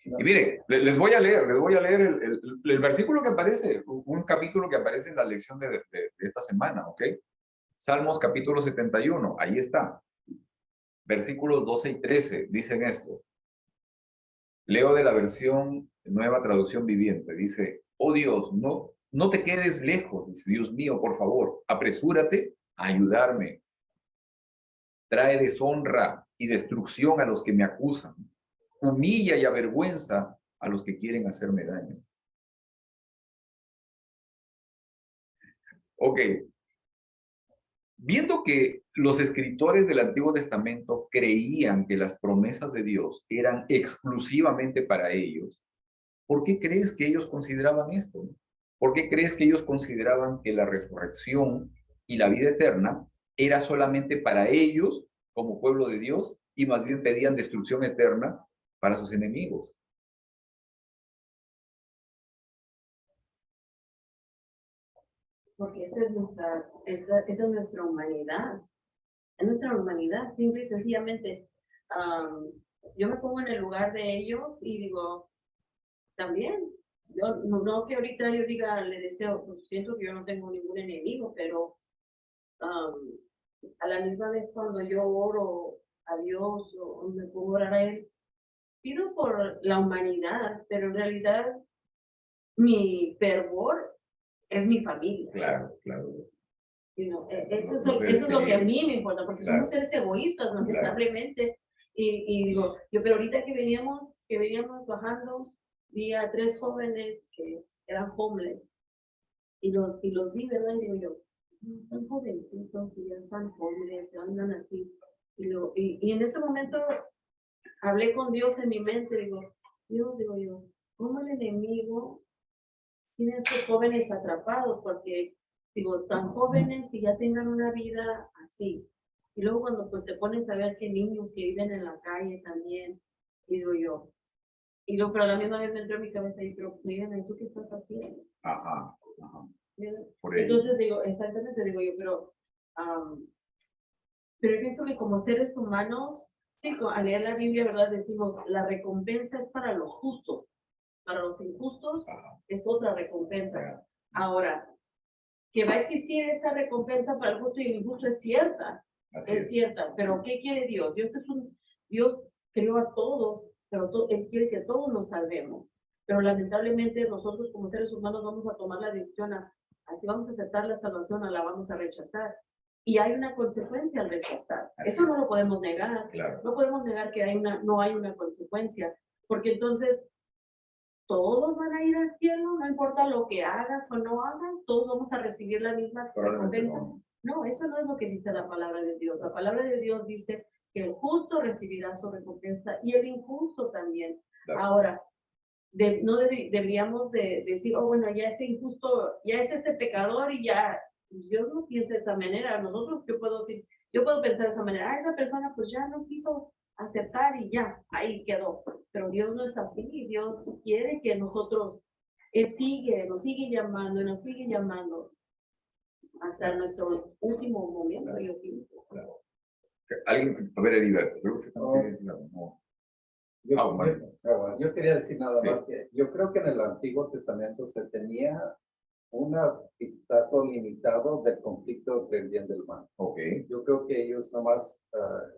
Y miren, les voy a leer el versículo que aparece, un capítulo que aparece en la lección de esta semana, ¿ok? Salmos capítulo 71, ahí está. Versículos 12 y 13 dicen esto. Leo de la versión Nueva Traducción Viviente. Dice, oh Dios, no te quedes lejos. Dice, Dios mío, por favor, apresúrate a ayudarme. Trae deshonra y destrucción a los que me acusan. Humilla y avergüenza a los que quieren hacerme daño. Ok. Viendo que los escritores del Antiguo Testamento creían que las promesas de Dios eran exclusivamente para ellos, ¿por qué crees que ellos consideraban esto? ¿Por qué crees que ellos consideraban que la resurrección y la vida eterna era solamente para ellos como pueblo de Dios y más bien pedían destrucción eterna para sus enemigos? porque esa es nuestra humanidad. Es nuestra humanidad, simple y sencillamente. Yo me pongo en el lugar de ellos y digo, también, yo no que ahorita yo diga, le deseo, pues siento que yo no tengo ningún enemigo, pero a la misma vez cuando yo oro a Dios o me pongo a orar a Él, pido por la humanidad, pero en realidad mi fervor es mi familia. Claro, claro. Eso Los seres es lo que a queridos. mí me importa, porque Claro. somos seres egoístas, lamentablemente. Y digo, pero ahorita que veníamos bajando, vi a 3 jóvenes que eran homeless, y los vi, ¿verdad? Y digo yo, están jovencitos y ya están homeless, andan así. Y en ese momento hablé con Dios en mi mente, digo yo, ¿cómo el enemigo tiene a estos jóvenes atrapados? Porque, digo, tan jóvenes y ya tengan una vida así. Y luego cuando pues te pones a ver que niños que viven en la calle también, digo yo. Y luego, pero a la misma vez me entró en mi cabeza y pero, dígame, ¿tú qué estás haciendo? Ajá, ajá. ¿Verdad? Por ello. Entonces digo, exactamente digo yo, pero yo pienso que como seres humanos, sí, al leer la Biblia, ¿verdad? Decimos, la recompensa es para los justos, para los injustos Ajá. es otra recompensa. Ajá. Ahora, que va a existir esta recompensa para el justo y el injusto es cierta, Así es. cierta, pero ¿qué quiere Dios? Dios creó a todos, pero Él quiere que todos nos salvemos. Pero lamentablemente nosotros como seres humanos vamos a tomar la decisión, así vamos a aceptar la salvación o la vamos a rechazar. Y hay una consecuencia al rechazar. Eso no lo podemos negar. Claro. No podemos negar que no hay una consecuencia, porque entonces todos van a ir al cielo, no importa lo que hagas o no hagas, todos vamos a recibir la misma recompensa. No, eso no es lo que dice la palabra de Dios. La palabra de Dios dice que el justo recibirá su recompensa y el injusto también. Claro. Ahora, no deberíamos de decir, oh, bueno, ya ese injusto, ya es ese pecador y ya, Dios no piensa de esa manera. Nosotros, yo puedo pensar de esa manera, esa persona pues ya no quiso aceptar y ya, ahí quedó. Pero Dios no es así, Dios quiere que nosotros, Él nos sigue llamando y nos sigue llamando hasta nuestro último momento, yo pienso. Claro. Alguien, a ver, Heriberto, creo que no. Yo quería decir nada Sí. más que yo creo que en el Antiguo Testamento se tenía un vistazo limitado del conflicto del bien del mal. Ok. Yo creo que ellos nomás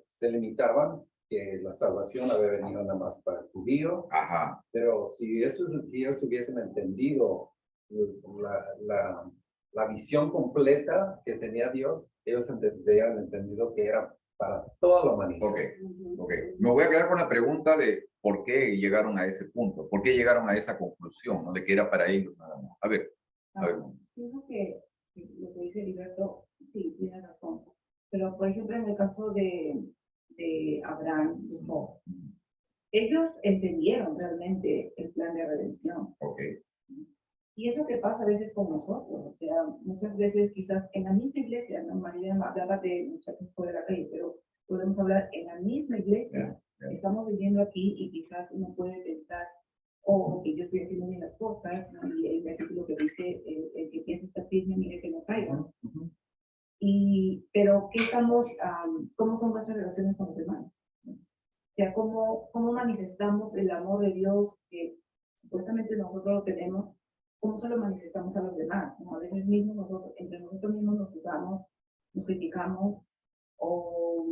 se limitaban que la salvación había venido nada más para el judío. Ajá. Pero si ellos hubiesen entendido la visión completa que tenía Dios, ellos habrían entendido que era para toda la humanidad. Ok, ok. Me voy a quedar con la pregunta de por qué llegaron a ese punto, por qué llegaron a esa conclusión, ¿no? De que era para ellos nada más. A ver. Pienso que lo que dice Heriberto, sí, tiene razón. Pero, por ejemplo, en el caso de Abraham y Job, ellos entendieron realmente el plan de redención. Ok. Y es lo que pasa a veces con nosotros. O sea, muchas veces quizás en la misma iglesia, ¿no? María hablaba de muchachos fuera de la calle, pero podemos hablar en la misma iglesia. Estamos viviendo aquí y quizás uno puede pensar, o que yo estoy haciendo bien las cosas, ¿no? Y el versículo que dice, el que piensa estar firme, mire que no caiga. Pero ¿qué cómo son nuestras relaciones con los demás? O sea, ¿cómo manifestamos el amor de Dios que supuestamente nosotros lo tenemos? ¿Cómo se lo manifestamos a los demás? ¿No? A veces entre nosotros mismos nos juzgamos, nos criticamos, o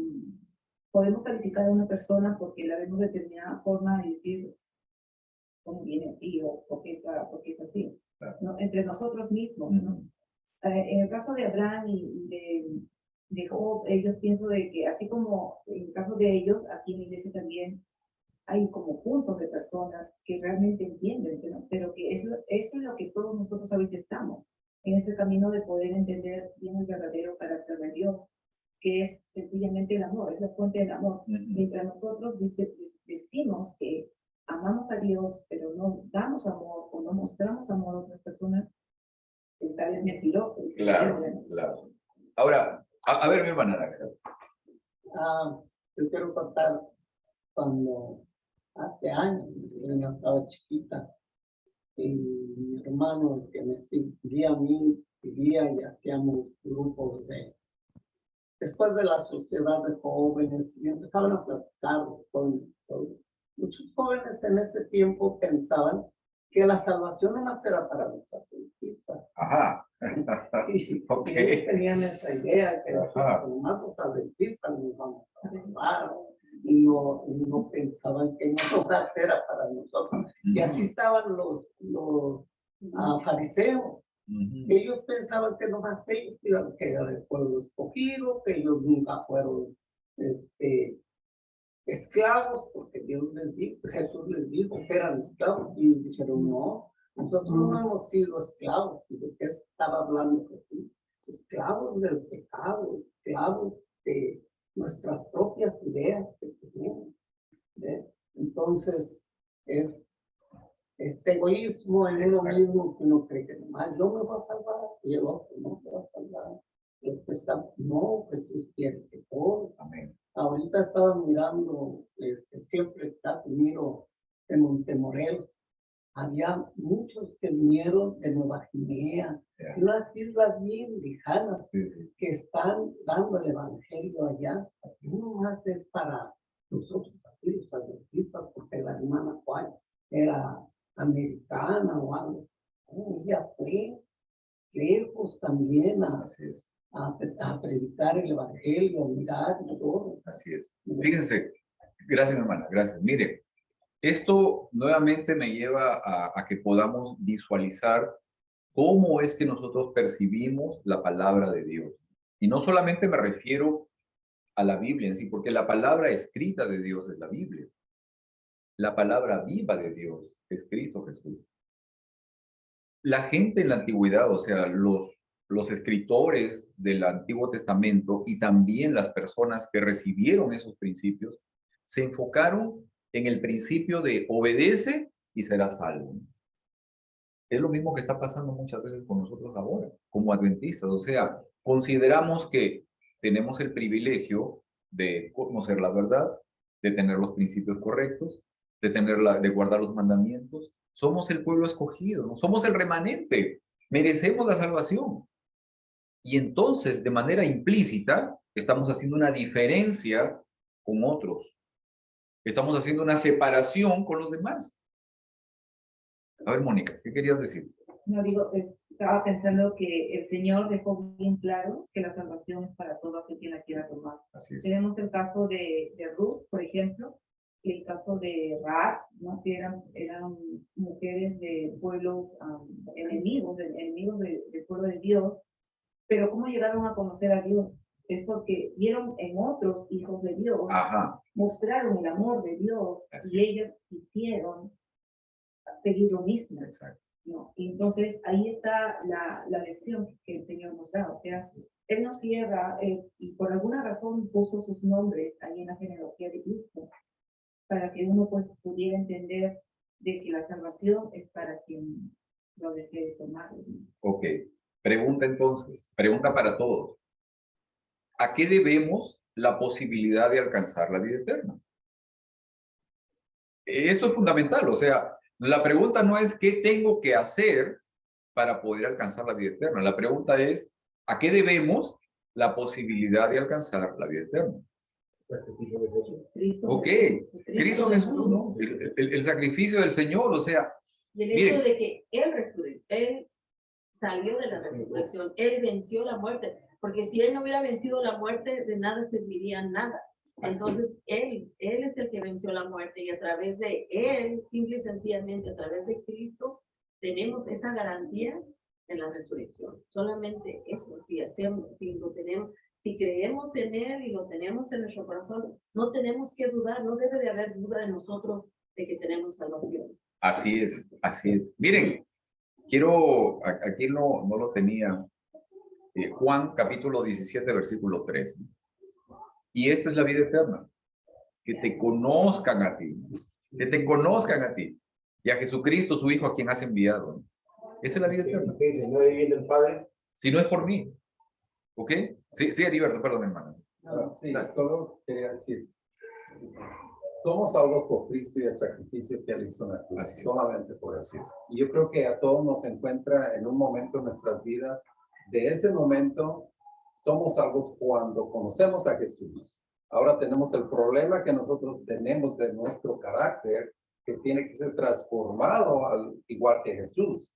podemos calificar a una persona porque la vemos de determinada forma y decir, ¿cómo viene así? O ¿por qué es así? Claro. ¿No? Entre nosotros mismos, ¿no? En el caso de Abraham y de Job, ellos pienso de que así como en el caso de ellos, aquí en la iglesia también hay como puntos de personas que realmente entienden, ¿no? Pero que eso es lo que todos nosotros ahorita estamos, en ese camino de poder entender bien el verdadero carácter de Dios, que es sencillamente el amor, es la fuente del amor. Mientras nosotros decimos que amamos a Dios, pero no damos amor o no mostramos amor a otras personas, tal es mentiroso. Claro, claro. Ahora, a ver, mi hermana. Yo quiero contar cuando hace años, yo estaba chiquita, y mi hermano, el que me seguía a mí, vivía y hacíamos grupos después de la sociedad de jóvenes, y empezaban a platicar con muchos jóvenes en ese tiempo pensaban que la salvación no más era para los adventistas. Ajá. Y Ok. ellos tenían esa idea que Ajá. nomás los adventistas nos vamos a salvar, y no pensaban que no era para nosotros. Y así estaban los fariseos. Ujú. Ellos pensaban que nomás ellos iban a quedar el pueblo escogido, que ellos nunca fueron esclavos, porque Dios les dijo, Jesús les dijo que eran esclavos, y dijeron, no, nosotros no hemos sido esclavos. ¿Y de qué estaba hablando Jesús? Esclavos del pecado, esclavos de nuestras propias ideas que tenemos. ¿Ve? Entonces, es egoísmo en uno mismo, que uno cree que nomás yo me voy a salvar y el otro no se va a salvar. No, Jesús quiere que todos. Amén. Ahorita estaba mirando, siempre miro en Montemorelos. Había muchos que vinieron de Nueva Guinea, Yeah. unas islas bien lejanas, Sí, sí. que están dando el evangelio allá. No más es para nosotros, aquí los adventistas, porque la hermana Juan era americana o algo. No, ella fue lejos también Así es. a predicar el evangelio, a mirar y todo. Así es. Fíjense, gracias hermana, gracias. Mire, esto nuevamente me lleva a que podamos visualizar cómo es que nosotros percibimos la palabra de Dios. Y no solamente me refiero a la Biblia en sí, porque la palabra escrita de Dios es la Biblia. La palabra viva de Dios es Cristo Jesús. La gente en la antigüedad, o sea, los escritores del Antiguo Testamento y también las personas que recibieron esos principios, se enfocaron en el principio de obedece y serás salvo. Es lo mismo que está pasando muchas veces con nosotros ahora, como adventistas. O sea, consideramos que tenemos el privilegio de conocer la verdad, de tener los principios correctos, de guardar los mandamientos. Somos el pueblo escogido, ¿no? Somos el remanente, merecemos la salvación. Y entonces, de manera implícita, estamos haciendo una diferencia con otros. Estamos haciendo una separación con los demás. A ver, Mónica, ¿qué querías decir? No digo, estaba pensando que el Señor dejó bien claro que la salvación es para todo aquel que la quiera tomar. Así es. Tenemos el caso de Ruth, por ejemplo, y el caso de Rahab, ¿no? Que eran mujeres de pueblos enemigos del pueblo de Dios, pero ¿cómo llegaron a conocer a Dios? Es porque vieron en otros hijos de Dios, Ajá. mostraron el amor de Dios, Así y ellas quisieron seguir lo mismo. Exacto. ¿No? Y entonces ahí está la lección que el Señor nos da. O sea, Él nos cierra y por alguna razón puso sus nombres ahí en la genealogía de Cristo para que uno pues pudiera entender de que la salvación es para quien lo desee tomar. Ok. Pregunta entonces, pregunta para todos. ¿A qué debemos la posibilidad de alcanzar la vida eterna? Esto es fundamental, o sea, la pregunta no es qué tengo que hacer para poder alcanzar la vida eterna. La pregunta es, ¿a qué debemos la posibilidad de alcanzar la vida eterna? Sacrificio de Jesús. Cristo Ok, Jesús, Cristo Jesús, ¿no? El sacrificio del Señor, o sea, Y el hecho miren. de que Él salió de la resurrección, Él venció la muerte, porque si Él no hubiera vencido la muerte, de nada serviría nada. Entonces, Él es el que venció la muerte, y a través de Él, simple y sencillamente, a través de Cristo, tenemos esa garantía en la resurrección. Solamente eso, si hacemos, si lo tenemos, si creemos en Él y lo tenemos en nuestro corazón, no tenemos que dudar, no debe de haber duda de nosotros de que tenemos salvación. Así es, así es. Miren, aquí no lo tenía, Juan capítulo 17, versículo 3. Y esta es la vida eterna, que te conozcan a ti, que te conozcan a ti, y a Jesucristo, su Hijo, a quien has enviado. Esa es la vida eterna. Si no hay bien del Padre, Si no es por mí. ¿Ok? Sí, Heriberto, perdón, hermano. Sí, solo quería decir, Somos salvos por Cristo y el sacrificio que Él hizo en la cruz, Así es. solamente por Así eso. es. Y yo creo que a todos nos encuentra en un momento en nuestras vidas. De ese momento somos salvos cuando conocemos a Jesús. Ahora tenemos el problema que nosotros tenemos de nuestro carácter, que tiene que ser transformado al igual que Jesús.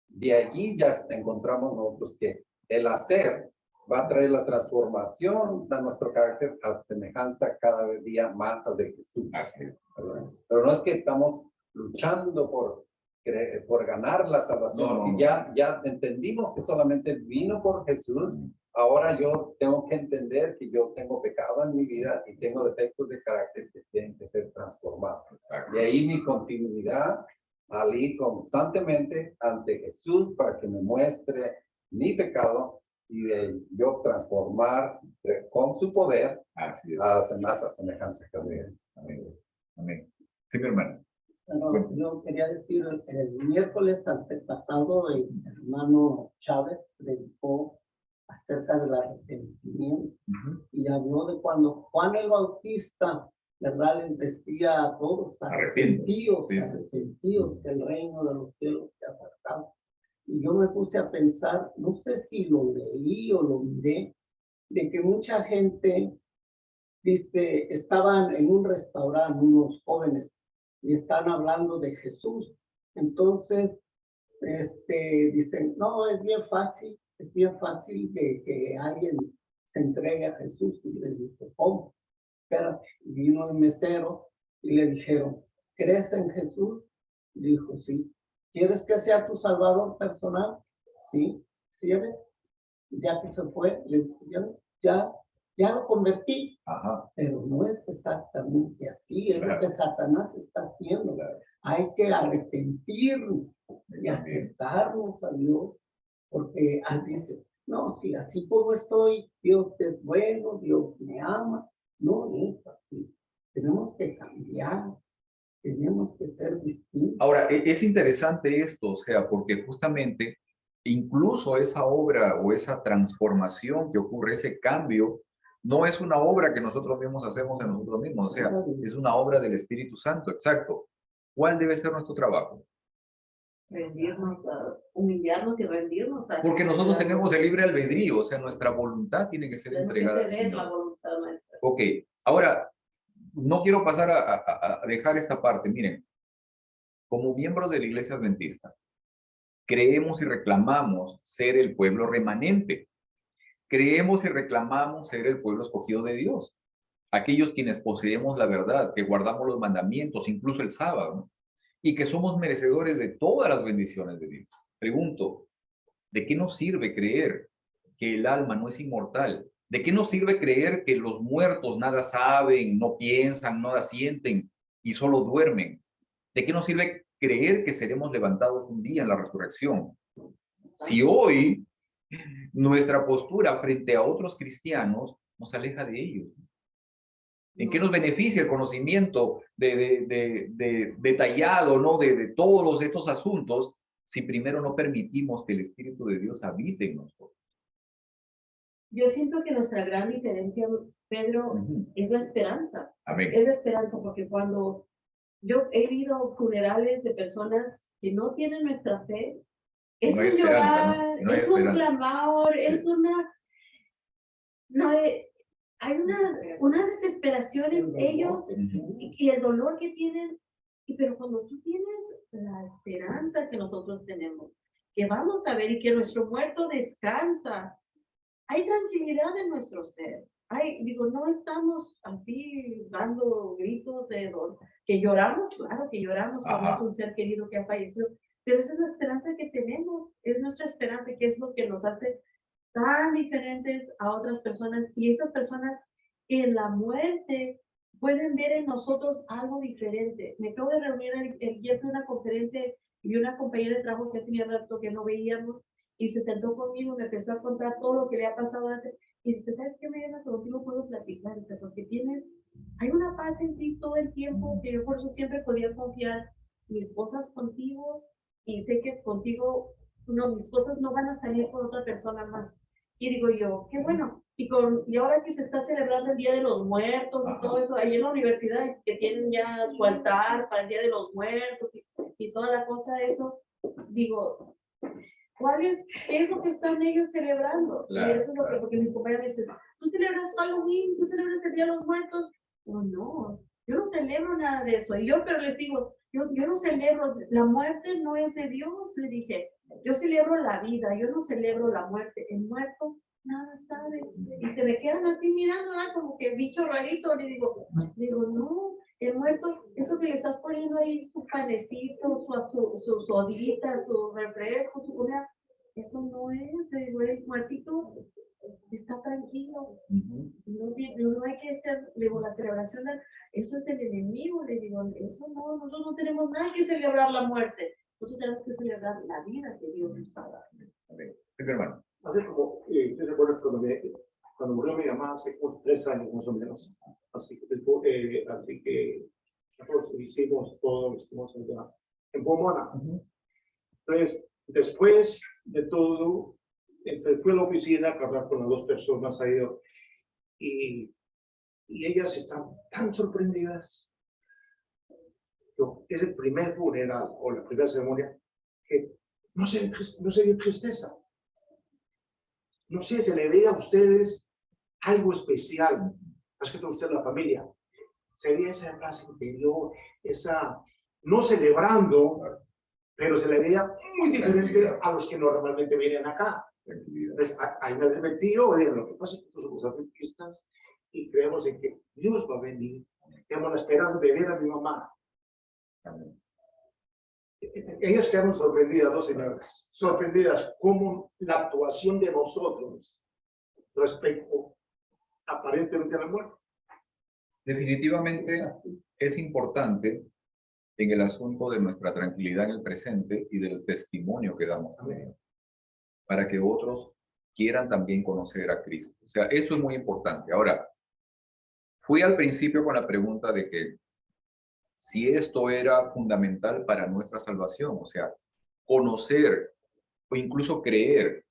De allí ya encontramos nosotros que el hacer va a traer la transformación de nuestro carácter a semejanza cada día más al de Jesús. Así es. Así es. Pero no es que estamos luchando por ganar la salvación, No, no, porque no. ya entendimos que solamente vino por Jesús. Ahora yo tengo que entender que yo tengo pecado en mi vida y tengo defectos de carácter que tienen que ser transformados. Exacto. De ahí mi continuidad al ir constantemente ante Jesús para que me muestre mi pecado y de yo transformar con su poder Así es. a más a semejanza que de Él. Amén. Amén. Sí, mi hermano. Pero yo quería decir, el miércoles antepasado, el hermano Chávez predicó acerca del arrepentimiento y habló de cuando Juan el Bautista, ¿verdad?, les decía a todos, arrepentidos, Sí, sí. arrepentidos, que el reino de los cielos se ha acercado. Y yo me puse a pensar, no sé si lo leí o lo miré, de que mucha gente, dice, estaban en un restaurante, unos jóvenes, y están hablando de Jesús. Entonces, dicen, no, es bien fácil de que alguien se entregue a Jesús. Y les dice, ¿cómo? Espérate. Vino el mesero y le dijeron, ¿crees en Jesús? Dijo, sí. ¿Quieres que sea tu salvador personal? Sí. ¿Sirve? Ya que se fue, le dijo, ya lo convertí. Ajá. Pero no es exactamente así, es Claro. lo que Satanás está haciendo. Claro. Hay que arrepentirnos y También. aceptarnos a Dios, porque dice, no, si así como estoy, Dios es bueno, Dios me ama. No es así. Tenemos que cambiar, tenemos que ser distintos. Ahora, es interesante esto, o sea, porque justamente incluso esa obra o esa transformación que ocurre, ese cambio, no es una obra que nosotros mismos hacemos en nosotros mismos, o sea, es una obra del Espíritu Santo, exacto. ¿Cuál debe ser nuestro trabajo? Rendirnos, humillarnos y rendirnos. Porque nosotros tenemos el libre albedrío, o sea, nuestra voluntad tiene que ser Tenemos que entregada al ceder la Señor. voluntad nuestra. Ok, ahora, no quiero pasar a dejar esta parte. Miren, como miembros de la Iglesia Adventista, creemos y reclamamos ser el pueblo remanente. Creemos y reclamamos ser el pueblo escogido de Dios. Aquellos quienes poseemos la verdad, que guardamos los mandamientos, incluso el sábado, ¿no? Y que somos merecedores de todas las bendiciones de Dios. Pregunto, ¿de qué nos sirve creer que el alma no es inmortal? ¿De qué nos sirve creer que los muertos nada saben, no piensan, nada sienten y solo duermen? ¿De qué nos sirve creer que seremos levantados un día en la resurrección? Si hoy nuestra postura frente a otros cristianos nos aleja de ellos. ¿En qué nos beneficia el conocimiento detallado, ¿no? de todos estos asuntos si primero no permitimos que el Espíritu de Dios habite en nosotros? Yo siento que nuestra gran diferencia, Pedro, es la esperanza. Amén. Es la esperanza, porque cuando yo he ido funerales de personas que no tienen nuestra fe, es No hay un esperanza, ¿no? llorar, No hay es un esperanza. clamor, Sí. es no hay una desesperación en ellos y el dolor que tienen. Pero cuando tú tienes la esperanza que nosotros tenemos, que vamos a ver y que nuestro muerto descansa, hay tranquilidad en nuestro ser. No estamos así dando gritos de dolor. Que lloramos, claro que lloramos cuando es un ser querido que ha fallecido, pero esa es la esperanza que tenemos, es nuestra esperanza, que es lo que nos hace tan diferentes a otras personas, y esas personas en la muerte pueden ver en nosotros algo diferente. Me acabo de reunir el día de una conferencia y una compañera de trabajo que tenía rato que no veíamos, y se sentó conmigo y me empezó a contar todo lo que le ha pasado antes, y dice, ¿sabes qué, Mariana? Contigo puedo platicar, dice, porque hay una paz en ti todo el tiempo, que yo por eso siempre podía confiar. Mi esposa es contigo, y sé que contigo, no, mis cosas no van a salir por otra persona más. Y digo yo, qué bueno, Y ahora que se está celebrando el Día de los Muertos y todo eso, ahí en la universidad que tienen ya su altar para el Día de los Muertos y toda la cosa de eso, digo, ¿qué es lo que están ellos celebrando? Claro, Y eso es lo que, claro. porque mi compañera me dice, ¿tú celebras Halloween? ¿Tú celebras el Día de los Muertos? No, yo no celebro nada de eso. Y yo, pero les digo, yo no celebro, la muerte no es de Dios, le dije. Yo celebro la vida, yo no celebro la muerte. El muerto nada sabe. Y se me quedan así mirando, como que bicho rarito. Le digo, no, el muerto, eso que le estás poniendo ahí, su panecito, su sodita, su refresco, su comida, eso no es, el muertito está tranquilo. No hay que hacer, digo, la celebración, eso es el enemigo, le digo, eso no, nosotros no tenemos nada que celebrar la muerte, nosotros tenemos que celebrar la vida que Dios nos ha dado. Sí, hermano. Así como, yo recuerdo cuando murió mi mamá hace como 3 años más o menos. Así que nosotros hicimos todo, estuvimos allá en Pomona. Entonces, después de todo, fui a la oficina a hablar con las 2 personas ahí y ellas están tan sorprendidas. Es el primer funeral o la primera ceremonia que no se ve tristeza. No sé, se le ve a ustedes algo especial, más que todo usted la familia. Se ve esa frase interior, no celebrando, pero se le veía muy diferente a los que normalmente vienen acá. Entonces, ahí me retiro, lo que pasa es que nosotros somos adventistas y creemos en que Dios va a venir. Tenemos la esperanza de ver a mi mamá. Ellas quedaron sorprendidas, 2 señoras, sorprendidas como la actuación de nosotros respecto aparentemente a la muerte. Definitivamente es importante en el asunto de nuestra tranquilidad en el presente y del testimonio que damos también, para que otros quieran también conocer a Cristo. O sea, eso es muy importante. Ahora, fui al principio con la pregunta de que si esto era fundamental para nuestra salvación, o sea, conocer o incluso creer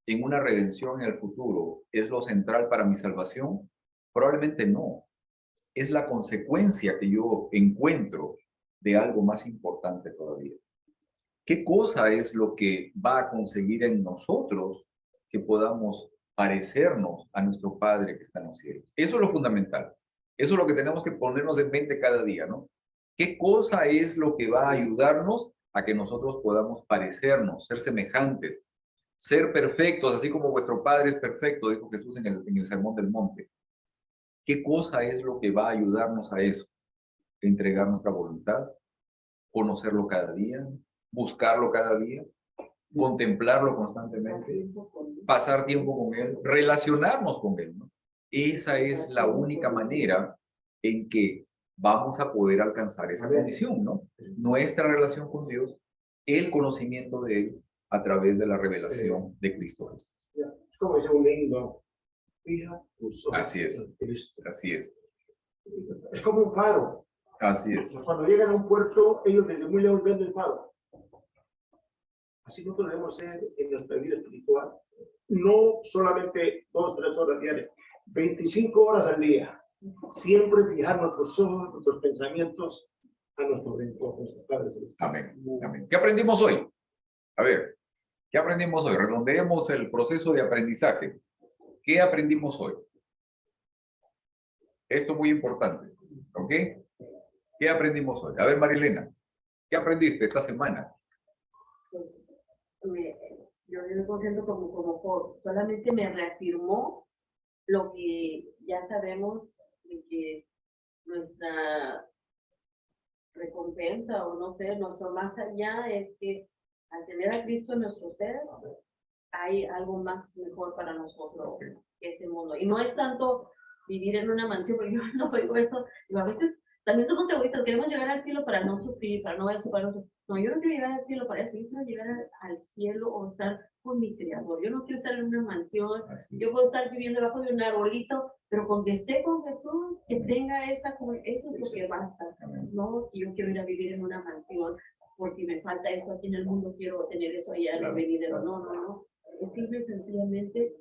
en una redención en el futuro es lo central para mi salvación, probablemente no. Es la consecuencia que yo encuentro de algo más importante todavía. ¿Qué cosa es lo que va a conseguir en nosotros que podamos parecernos a nuestro Padre que está en los cielos? Eso es lo fundamental. Eso es lo que tenemos que ponernos en mente cada día, ¿no? ¿Qué cosa es lo que va a ayudarnos a que nosotros podamos parecernos, ser semejantes, ser perfectos, así como vuestro Padre es perfecto, dijo Jesús en el Sermón del Monte? ¿Qué cosa es lo que va a ayudarnos a eso? Entregar nuestra voluntad, conocerlo cada día, buscarlo cada día, contemplarlo constantemente, pasar tiempo con Él, relacionarnos con Él, ¿no? Esa es la única manera en que vamos a poder alcanzar esa condición, ¿no? Nuestra relación con Dios, el conocimiento de Él a través de la revelación de Cristo Jesús. Es como dice un himno, fija tus ojos Así es. en Cristo. Así es. Es como un faro. Así es. Cuando llegan a un puerto, ellos desde muy lejos ven el faro. Así nosotros debemos ser en nuestra vida espiritual. No solamente 2, 3 horas diarias, 25 horas al día. Siempre fijar nuestros ojos, nuestros pensamientos a nuestro Redentor, nuestro Padre Celestial. Amén. Amén. ¿Qué aprendimos hoy? A ver, ¿qué aprendimos hoy? Redondeemos el proceso de aprendizaje. ¿Qué aprendimos hoy? Esto es muy importante, ¿ok? ¿Qué aprendimos hoy? A ver, Marilena, ¿qué aprendiste esta semana? Pues, yo me contento solamente me reafirmó lo que ya sabemos de que nuestra recompensa o no sé, nuestro más allá es que al tener a Cristo en nuestro ser, hay algo más mejor para nosotros que este mundo. Y no es tanto vivir en una mansión, porque yo no oigo eso, y a veces también somos egoístas, queremos llegar al cielo para no sufrir, para no eso, para no. No, yo no quiero llegar al cielo para eso, yo quiero llegar al cielo o estar con mi Creador. Yo no quiero estar en una mansión, yo puedo estar viviendo debajo de un arbolito, pero con que esté con Jesús, que tenga eso es lo que basta. No, yo quiero ir a vivir en una mansión, porque me falta eso aquí en el mundo, quiero tener eso allá en el venidero. No. Es simple y sencillamente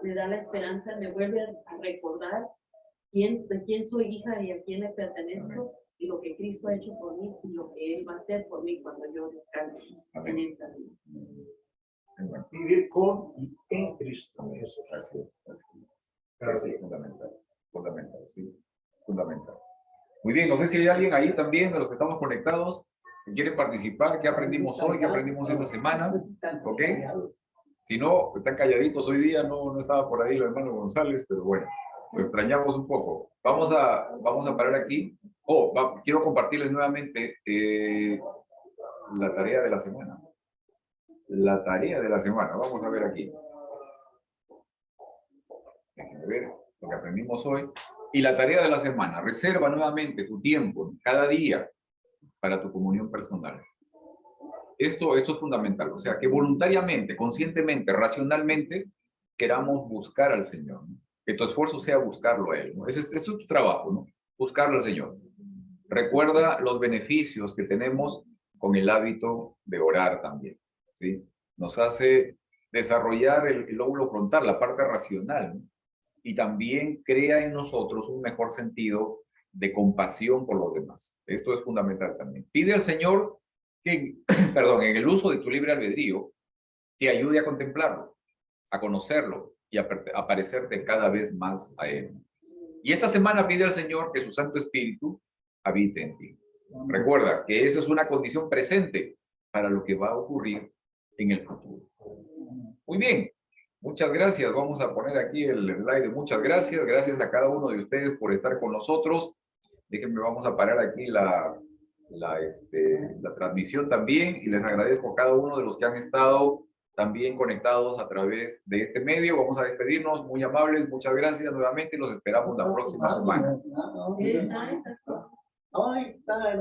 me da la esperanza, me vuelve a recordar de quién soy hija y a quién le pertenezco, y lo que Cristo ha hecho por mí y lo que Él va a hacer por mí cuando yo descanse en Él también. Bueno, Vivir con y en Cristo Jesús. así es, así es. Claro, Eso sí. es fundamental, fundamental, sí, fundamental. Muy bien, no sé si hay alguien ahí también de los que estamos conectados que quiere participar, qué aprendimos hoy, qué aprendimos esta semana, ¿ok? Si no, están calladitos hoy día, no estaba por ahí el hermano González, pero bueno, lo extrañamos un poco. Vamos a parar aquí. Quiero compartirles nuevamente la tarea de la semana. La tarea de la semana, vamos a ver aquí. Déjenme ver lo que aprendimos hoy. Y la tarea de la semana, reserva nuevamente tu tiempo cada día para tu comunión personal. Esto es fundamental, o sea, que voluntariamente, conscientemente, racionalmente, queramos buscar al Señor, ¿no? Que tu esfuerzo sea buscarlo a Él, ¿no? Eso es tu trabajo, ¿no? Buscarlo al Señor. Recuerda los beneficios que tenemos con el hábito de orar también, ¿sí? Nos hace desarrollar el lóbulo frontal, la parte racional, ¿no? Y también crea en nosotros un mejor sentido de compasión por los demás. Esto es fundamental también. Pide al Señor que, perdón, en el uso de tu libre albedrío, te ayude a contemplarlo, a conocerlo y a parecerte cada vez más a Él. Y esta semana pide al Señor que su Santo Espíritu habite en ti. Recuerda que esa es una condición presente para lo que va a ocurrir en el futuro. Muy bien, muchas gracias. Vamos a poner aquí el slide de muchas gracias. Gracias a cada uno de ustedes por estar con nosotros. Déjenme, vamos a parar aquí la transmisión también, y les agradezco a cada uno de los que han estado también conectados a través de este medio. Vamos a despedirnos, muy amables, muchas gracias nuevamente y los esperamos la próxima semana. Ay, está.